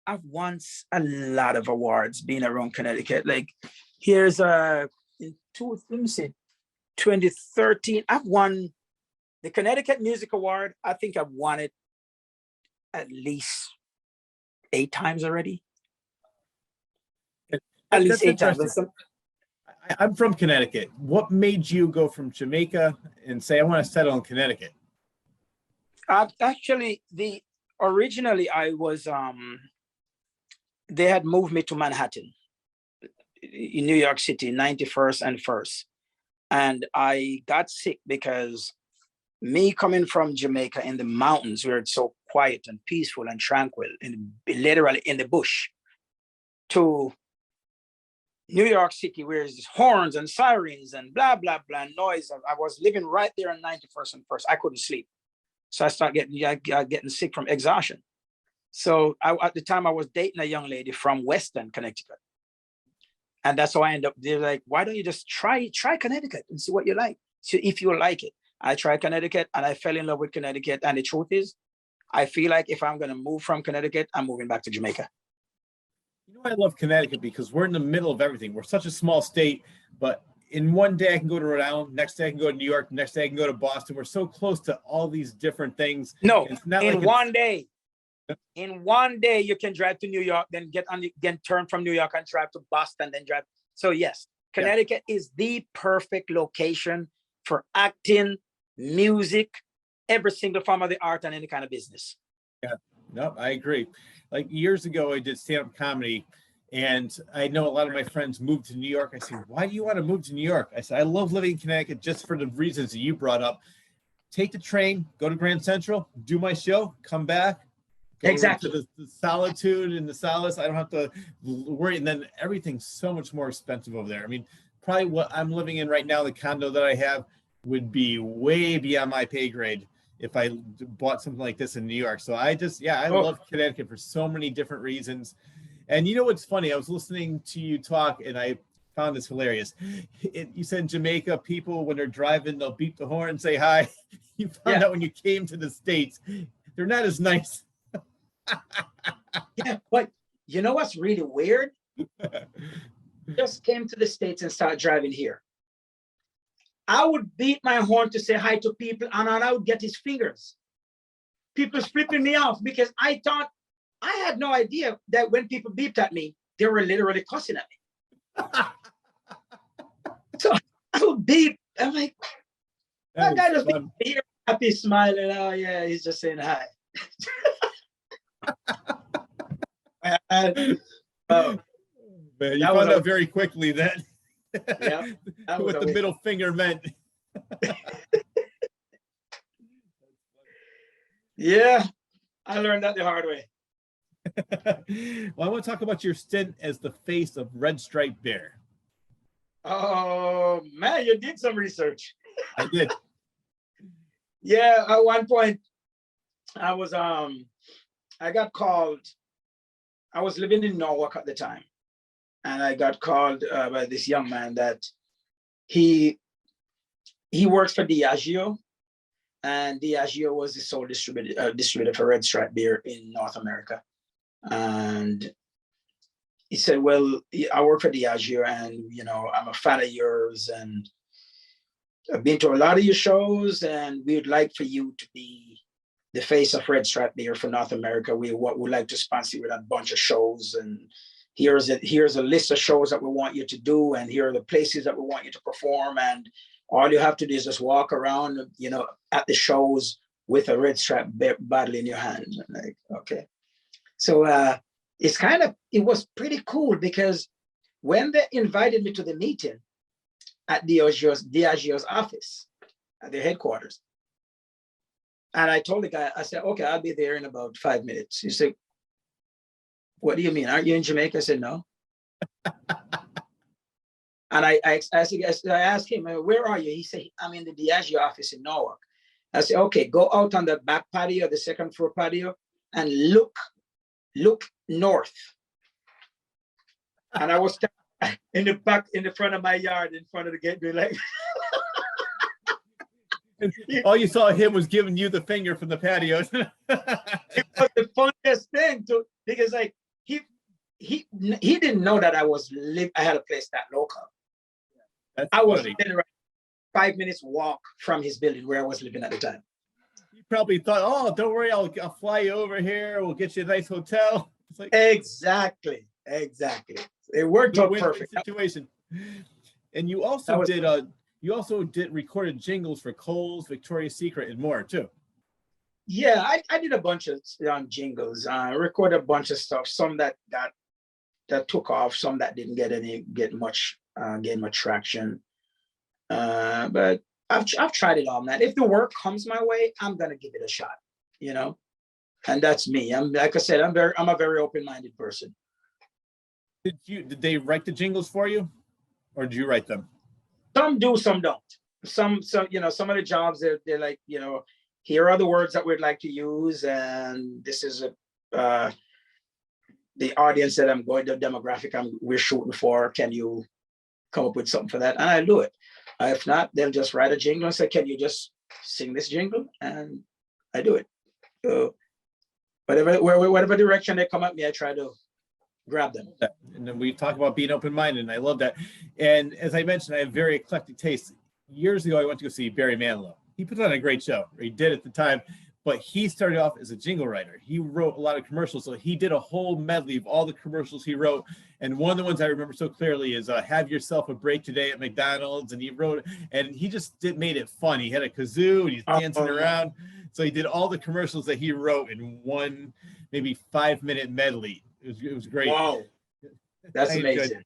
I've won a lot of awards being around Connecticut. Like here's let me see, 2013, I've won the Connecticut Music Award. I think I've won it at least 8 times already. At least 8 times. I'm from Connecticut. What made you go from Jamaica and say, I want to settle in Connecticut? Actually, originally I was, they had moved me to Manhattan, in New York City, 91st and 1st. And I got sick because me coming from Jamaica in the mountains where it's so quiet and peaceful and tranquil, literally in the bush, to New York City, where there's horns and sirens and blah, blah, blah, noise. I was living right there on 91st and 1st. I couldn't sleep. So I started getting sick from exhaustion. So at the time I was dating a young lady from Western Connecticut. And that's how I ended up, they're like, why don't you just try Connecticut and see what you like? So if you like it. I tried Connecticut and I fell in love with Connecticut. And the truth is, I feel like if I'm going to move from Connecticut, I'm moving back to Jamaica. You know, I love Connecticut because we're in the middle of everything. We're such a small state, but in one day I can go to Rhode Island, next day I can go to New York, next day I can go to Boston. We're so close to all these different things. No, in one day you can drive to New York, then turn from New York and drive to Boston, then drive. So yes, Connecticut is the perfect location for acting, music, every single form of the art and any kind of business. Yeah, no, I agree. Like years ago, I did stand-up comedy, and I know a lot of my friends moved to New York. I said, why do you want to move to New York? I said, I love living in Connecticut just for the reasons that you brought up. Take the train, go to Grand Central, do my show, come back. Exactly. To the solitude and the solace. I don't have to worry. And then everything's so much more expensive over there. I mean, probably what I'm living in right now, the condo that I have, would be way beyond my pay grade if I bought something like this in New York. So I love Connecticut for so many different reasons. And you know what's funny? I was listening to you talk and I found this hilarious. You said in Jamaica, people, when they're driving, they'll beep the horn and say hi. You found out when you came to the States, they're not as nice. Yeah, but you know what's really weird? Just came to the States and started driving here. I would beat my horn to say hi to people, and I would get his fingers. People's flipping me off because I thought, I had no idea that when people beeped at me, they were literally cussing at me. So I would beep. I'm like, that guy just beeped here, happy, smiling. Oh yeah, he's just saying hi. Man, you found out very quickly that. Yeah, what the middle finger meant. Yeah, I learned that the hard way. Well, I want to talk about your stint as the face of Red Stripe Bear. Oh man, you did some research. I did. Yeah, at one point I was I got called. I was living in Norwalk at the time, and I got called by this young man that he works for Diageo, and Diageo was the sole distributor for Red Stripe beer in North America. And he said, well, I work for Diageo, and you know, I'm a fan of yours, and I've been to a lot of your shows, and we'd like for you to be the face of Red Stripe Beer for North America. We would like to sponsor you with a bunch of shows, and here's a list of shows that we want you to do, and here are the places that we want you to perform, and all you have to do is just walk around, you know, at the shows with a Red Stripe bottle in your hand. I'm like, okay. So it was pretty cool, because when they invited me to the meeting at Diageo's office, at their headquarters, and I told the guy, I said, okay, I'll be there in about 5 minutes. He said, what do you mean? Aren't you in Jamaica? I said, no. And I asked him, where are you? He said, I'm in the Diageo office in Norwalk. I said, okay, go out on the back patio, the second floor patio, and look north. And I was in the back, in the front of my yard, in front of the gate, like. All you saw him was giving you the finger from the patio. It was the funniest thing, because like he didn't know that I had a place that local. That's I was funny. within 5 minutes walk from his building where I was living at the time. He probably thought, oh, don't worry, I'll fly you over here. We'll get you a nice hotel. It's like, Exactly. It worked out perfect. Situation. And you also did recorded jingles for Kohl's, Victoria's Secret, and more too. Yeah, I did a bunch of jingles. I recorded a bunch of stuff. Some that took off. Some that didn't get much traction. But I've tried it all, man. If the work comes my way, I'm gonna give it a shot. You know, and that's me. I'm, like I said, I'm a very open-minded person. Did they write the jingles for you, or did you write them? Some do, some don't. Some you know, some of the jobs they're like, you know, here are the words that we'd like to use, and this is the audience that I'm going, the demographic we're shooting for. Can you come up with something for that? And I do it. If not, they'll just write a jingle and say, can you just sing this jingle? And I do it. So whatever direction they come at me, I try to grab them. And then we talk about being open-minded, and I love that. And as I mentioned, I have very eclectic taste. Years ago, I went to go see Barry Manilow. He put on a great show, or he did at the time, but he started off as a jingle writer. He wrote a lot of commercials, so he did a whole medley of all the commercials he wrote. And one of the ones I remember so clearly is "Have Yourself a Break Today at McDonald's," and he wrote, and he just made it fun. He had a kazoo, and he's dancing around. So he did all the commercials that he wrote in one maybe 5-minute medley. It was great. Wow, that's amazing.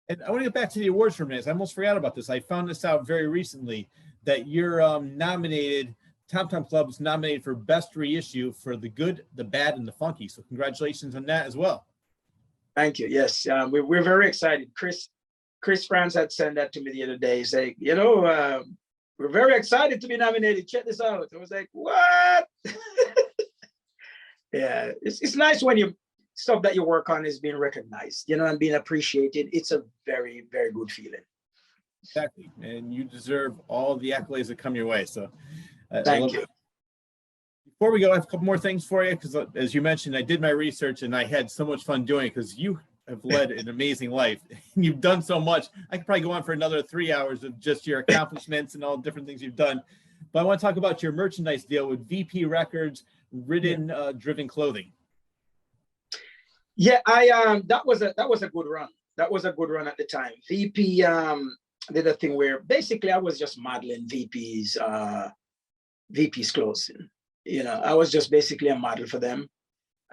And I want to get back to the awards for a minute. I almost forgot about this. I found this out very recently that you're nominated. Tom Tom Club was nominated for Best Reissue for The Good, the Bad, and the Funky. So congratulations on that as well. Thank you. Yes, we're very excited. Chris France had sent that to me the other day. Saying, you know, we're very excited to be nominated. Check this out. I was like, what? Yeah, it's nice when stuff that you work on is being recognized, you know, and being appreciated. It's a very, very good feeling. Exactly. And you deserve all the accolades that come your way. So thank you. Before we go, I have a couple more things for you, because as you mentioned, I did my research and I had so much fun doing it, because you have led an amazing life. You've done so much. I could probably go on for another 3 hours of just your accomplishments and all the different things you've done. But I want to talk about your merchandise deal with VP Records, Driven Clothing. Yeah, that was a good run. That was a good run at the time. VP did a thing where basically I was just modeling VP's clothes. You know, I was just basically a model for them,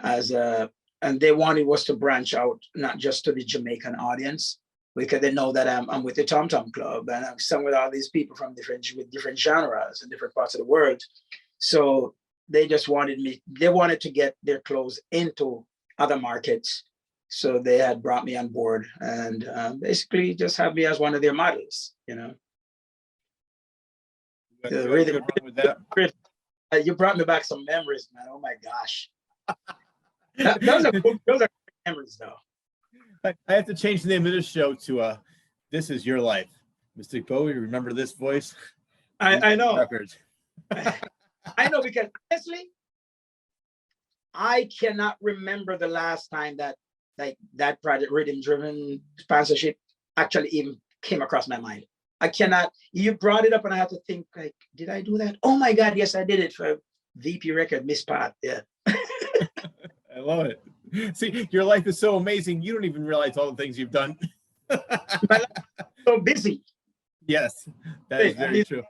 and they wanted us to branch out, not just to the Jamaican audience, because they know that I'm with the Tom Tom Club, and I'm sung with all these people from different genres in different parts of the world. So they just wanted to get their clothes into other markets. So they had brought me on board and basically just have me as one of their models, you know. You brought me back some memories, man. Oh my gosh. Those are memories, though. I have to change the name of this show to This Is Your Life. Mystic Bowie, remember this voice? I know. I know, because honestly, I cannot remember the last time that like that project, Rhythm Driven Sponsorship, actually even came across my mind. I cannot, you brought it up and I have to think like, did I do that? Oh my God, yes, I did it for VP Record, Miss Pat. Yeah. I love it. See, your life is so amazing. You don't even realize all the things you've done. My life is so busy. Yes, that is very true.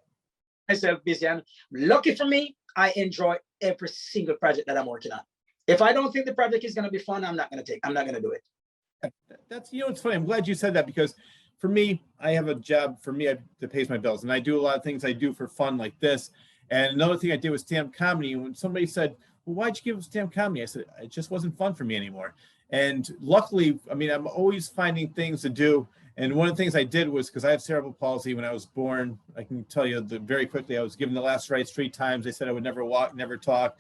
Myself busy, and lucky for me, I enjoy every single project that I'm working on. If I don't think the project is going to be fun, I'm not going to do it. That's, you know, it's funny. I'm glad you said that, because for me, I have a job for me that pays my bills, and I do a lot of things I do for fun like this. And another thing I did was stand-up comedy. When somebody said, well, why'd you give up stand-up comedy? I said, it just wasn't fun for me anymore. And luckily, I mean, I'm always finding things to do. And one of the things I did was, because I have cerebral palsy, when I was born, I can tell you that very quickly, I was given the last rites 3 times. They said I would never walk, never talk.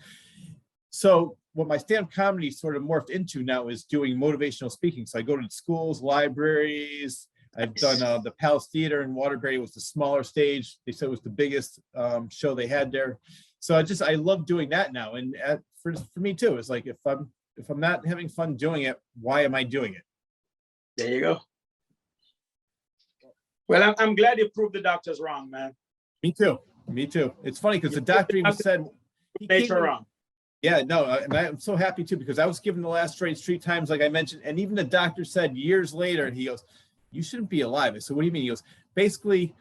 So what my stand-up comedy sort of morphed into now is doing motivational speaking. So I go to schools, libraries. I've done the Palace Theater in Waterbury. Was the smaller stage. They said it was the biggest show they had there. So I love doing that now. And for me too, it's like, if I'm not having fun doing it, why am I doing it? There you go. Well, I'm glad you proved the doctors wrong, man. Me too. Me too. It's funny because the doctor even said nature wrong. Yeah, no, and I'm so happy too, because I was given the last rites 3 times, like I mentioned, and even the doctor said years later, he goes, you shouldn't be alive. I said, what do you mean? He goes, basically,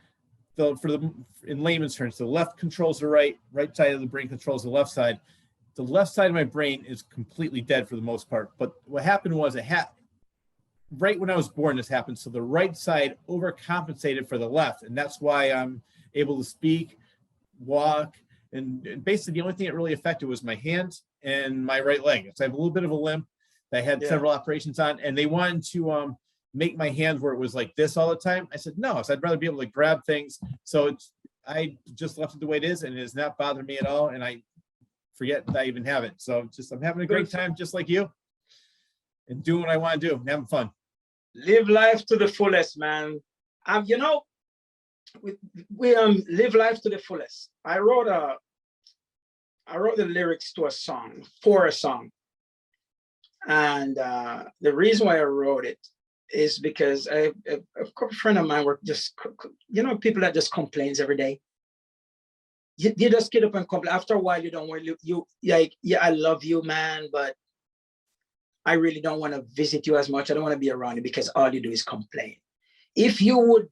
in layman's terms, the left controls the right side of the brain controls the left side. The left side of my brain is completely dead for the most part. But what happened was, right when I was born, this happened. So the right side overcompensated for the left. And that's why I'm able to speak, walk. And basically the only thing that really affected was my hands and my right leg. So I have a little bit of a limp that I had several operations on. And they wanted to make my hands where it was like this all the time. I said, no, so I'd rather be able to grab things. So I just left it the way it is, and it has not bothered me at all. And I forget that I even have it. So I'm having a great time, just like you, and doing what I want to do, and having fun. Live life to the fullest, man. You know, we live life to the fullest. I wrote the lyrics to for a song. And the reason why I wrote it is because a friend of mine were just, you know, people that just complains every day. You just get up and complain. After a while, you don't want you like, yeah, I love you, man, but I really don't want to visit you as much. I don't want to be around you because all you do is complain. If you would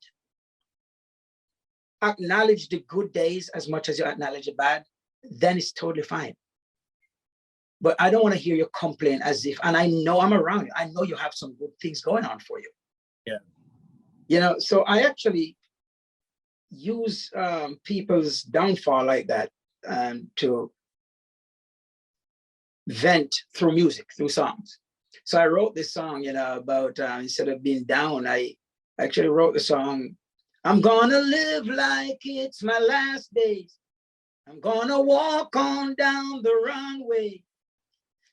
acknowledge the good days as much as you acknowledge the bad, then it's totally fine. But I don't want to hear you complain as if, and I know I'm around you. I know you have some good things going on for you. Yeah. You know, so I actually use people's downfall like that to vent through music, through songs. So I wrote this song, you know, about instead of being down, I actually wrote the song, I'm gonna live like it's my last days. I'm gonna walk on down the runway,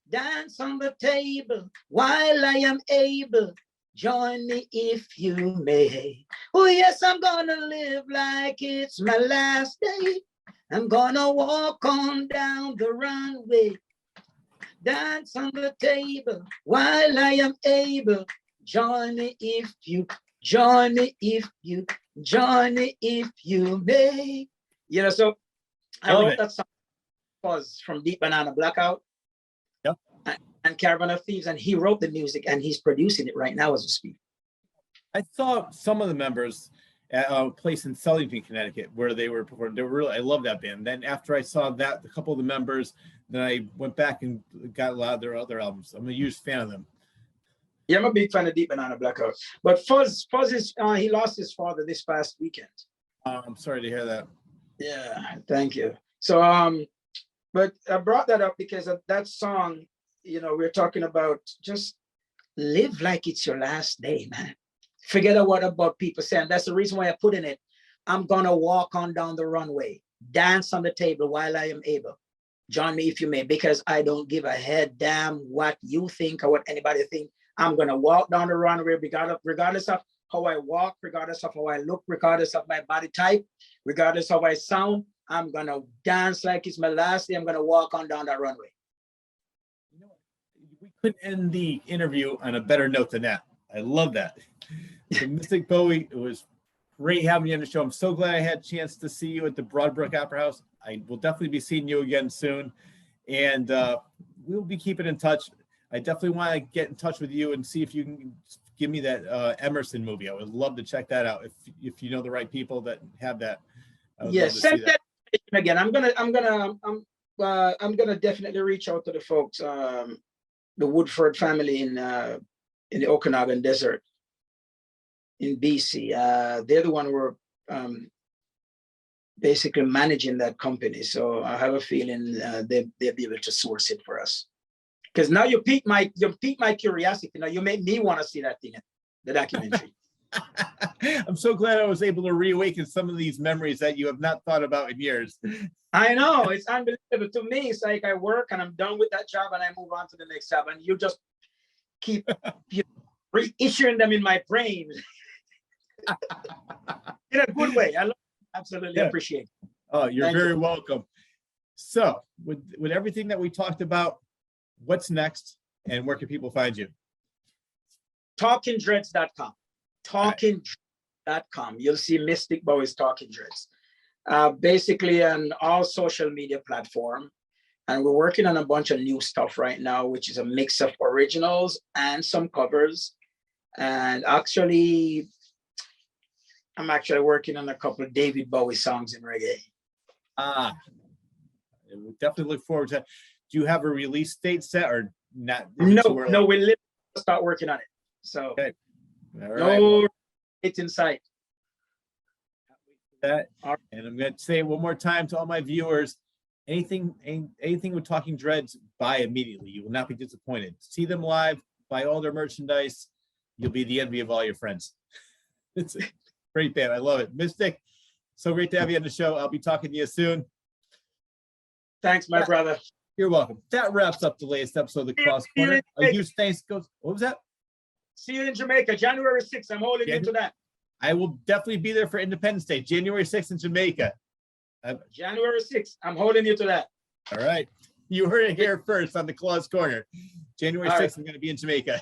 dance on the table while I am able. Join me if you may. Oh yes, I'm gonna live like it's my last day. I'm gonna walk on down the runway, dance on the table while I am able. Join me if you, join me if you, join me if you may. You know, so I wrote that song was from Deep Banana Blackout. Yep. And Caravan of Thieves, and he wrote the music and he's producing it right now as we speak. I saw some of the members at a place in Sullivan, Connecticut, where they were performing. They were really, I love that band. Then after I saw that, a couple of the members, then I went back and got a lot of their other albums. I'm a huge fan of them. Yeah, I'm a big fan of Deep Banana Blackout. But Fuzz is he lost his father this past weekend. I'm sorry to hear that. Yeah, thank you. So but I brought that up because of that song, you know, we're talking about just live like it's your last day, man. Forget about people saying. That's the reason why I put in it. I'm gonna walk on down the runway, dance on the table while I am able. Join me if you may, because I don't give a head damn what you think or what anybody think. I'm gonna walk down the runway regardless of how I walk, regardless of how I look, regardless of my body type, regardless of how I sound. I'm gonna dance like it's my last day. I'm gonna walk on down that runway. You know, we couldn't end the interview on a better note than that. I love that. So Mystic Bowie, it was great having you on the show. I'm so glad I had a chance to see you at the Broadbrook Opera House. I will definitely be seeing you again soon. And we'll be keeping in touch. I definitely want to get in touch with you and see if you can give me that Emerson movie. I would love to check that out if you know the right people that have that. Yes, send that again. I'm gonna definitely reach out to the folks, the Woodford family in the Okanagan Desert in BC. They're the one who are basically managing that company. So I have a feeling they'll be able to source it for us. Because now you piqued my curiosity. Now you made me want to see that thing, the documentary. I'm so glad I was able to reawaken some of these memories that you have not thought about in years. I know, it's unbelievable. To me, it's like I work and I'm done with that job and I move on to the next job. And you just keep reissuing them in my brain. In a good way. I love it. Absolutely appreciate it. Oh, you're very welcome. So with everything that we talked about, what's next and where can people find you? TalkingDreads.com. TalkingDreads.com. You'll see Mystic Bowie's Talking Dreads. Basically on all social media platform. And we're working on a bunch of new stuff right now, which is a mix of originals and some covers. And actually, I'm actually working on a couple of David Bowie songs in reggae. We definitely look forward to that. Do you have a release date set or not? No, we literally start working on it. So okay. All right. No, it's in sight. That, and I'm going to say it one more time to all my viewers, anything with Talking Dreads, buy immediately. You will not be disappointed. See them live, buy all their merchandise. You'll be the envy of all your friends. It's a great band. I love it. Mystic, so great to have you on the show. I'll be talking to you soon. Thanks, my brother. You're welcome. That wraps up the latest episode of the Cross Corner. A huge thanks goes. What was that? See you in Jamaica, January 6th. I'm holding you to that. I will definitely be there for Independence Day, January 6th in Jamaica. January 6th. I'm holding you to that. All right. You heard it here first on the Claws Corner. January 6th, right. I'm going to be in Jamaica.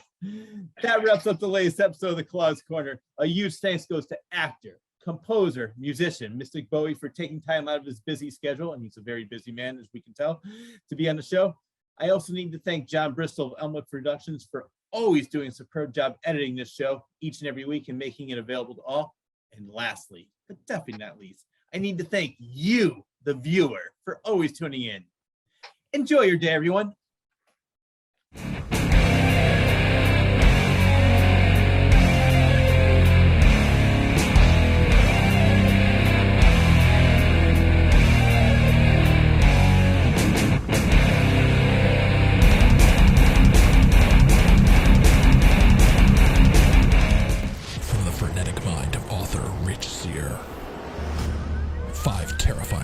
That wraps up the latest episode of the Claws Corner. A huge thanks goes to actor, composer, musician, Mystic Bowie for taking time out of his busy schedule, and he's a very busy man, as we can tell, to be on the show. I also need to thank John Bristol of Elmwood Productions for always doing a superb job editing this show each and every week and making it available to all. And lastly, but definitely not least, I need to thank you, the viewer, for always tuning in. Enjoy your day, everyone.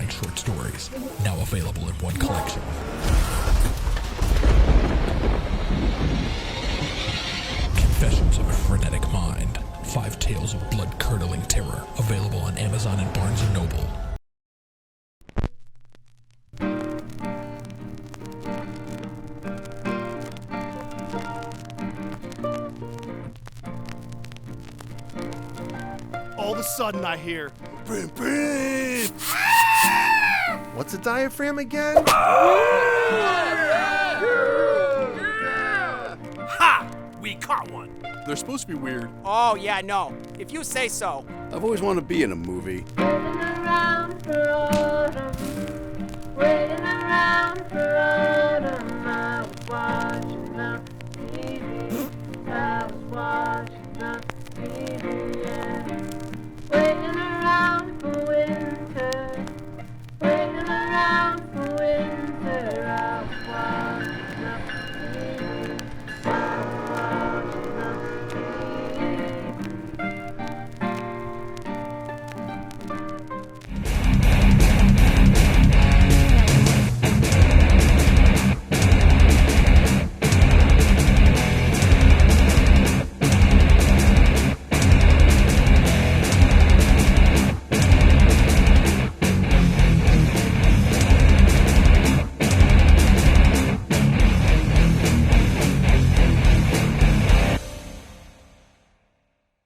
Short stories, now available in one collection. Confessions of a Frenetic Mind, 5 tales of blood-curdling terror, available on Amazon and Barnes & Noble. All of a sudden I hear, brim, brim. What's a diaphragm again? Ha! We caught one. They're supposed to be weird. Oh, yeah, no. If you say so. I've always wanted to be in a movie. Waiting around for autumn. Waiting around for autumn. I was watching the TV. I was watching the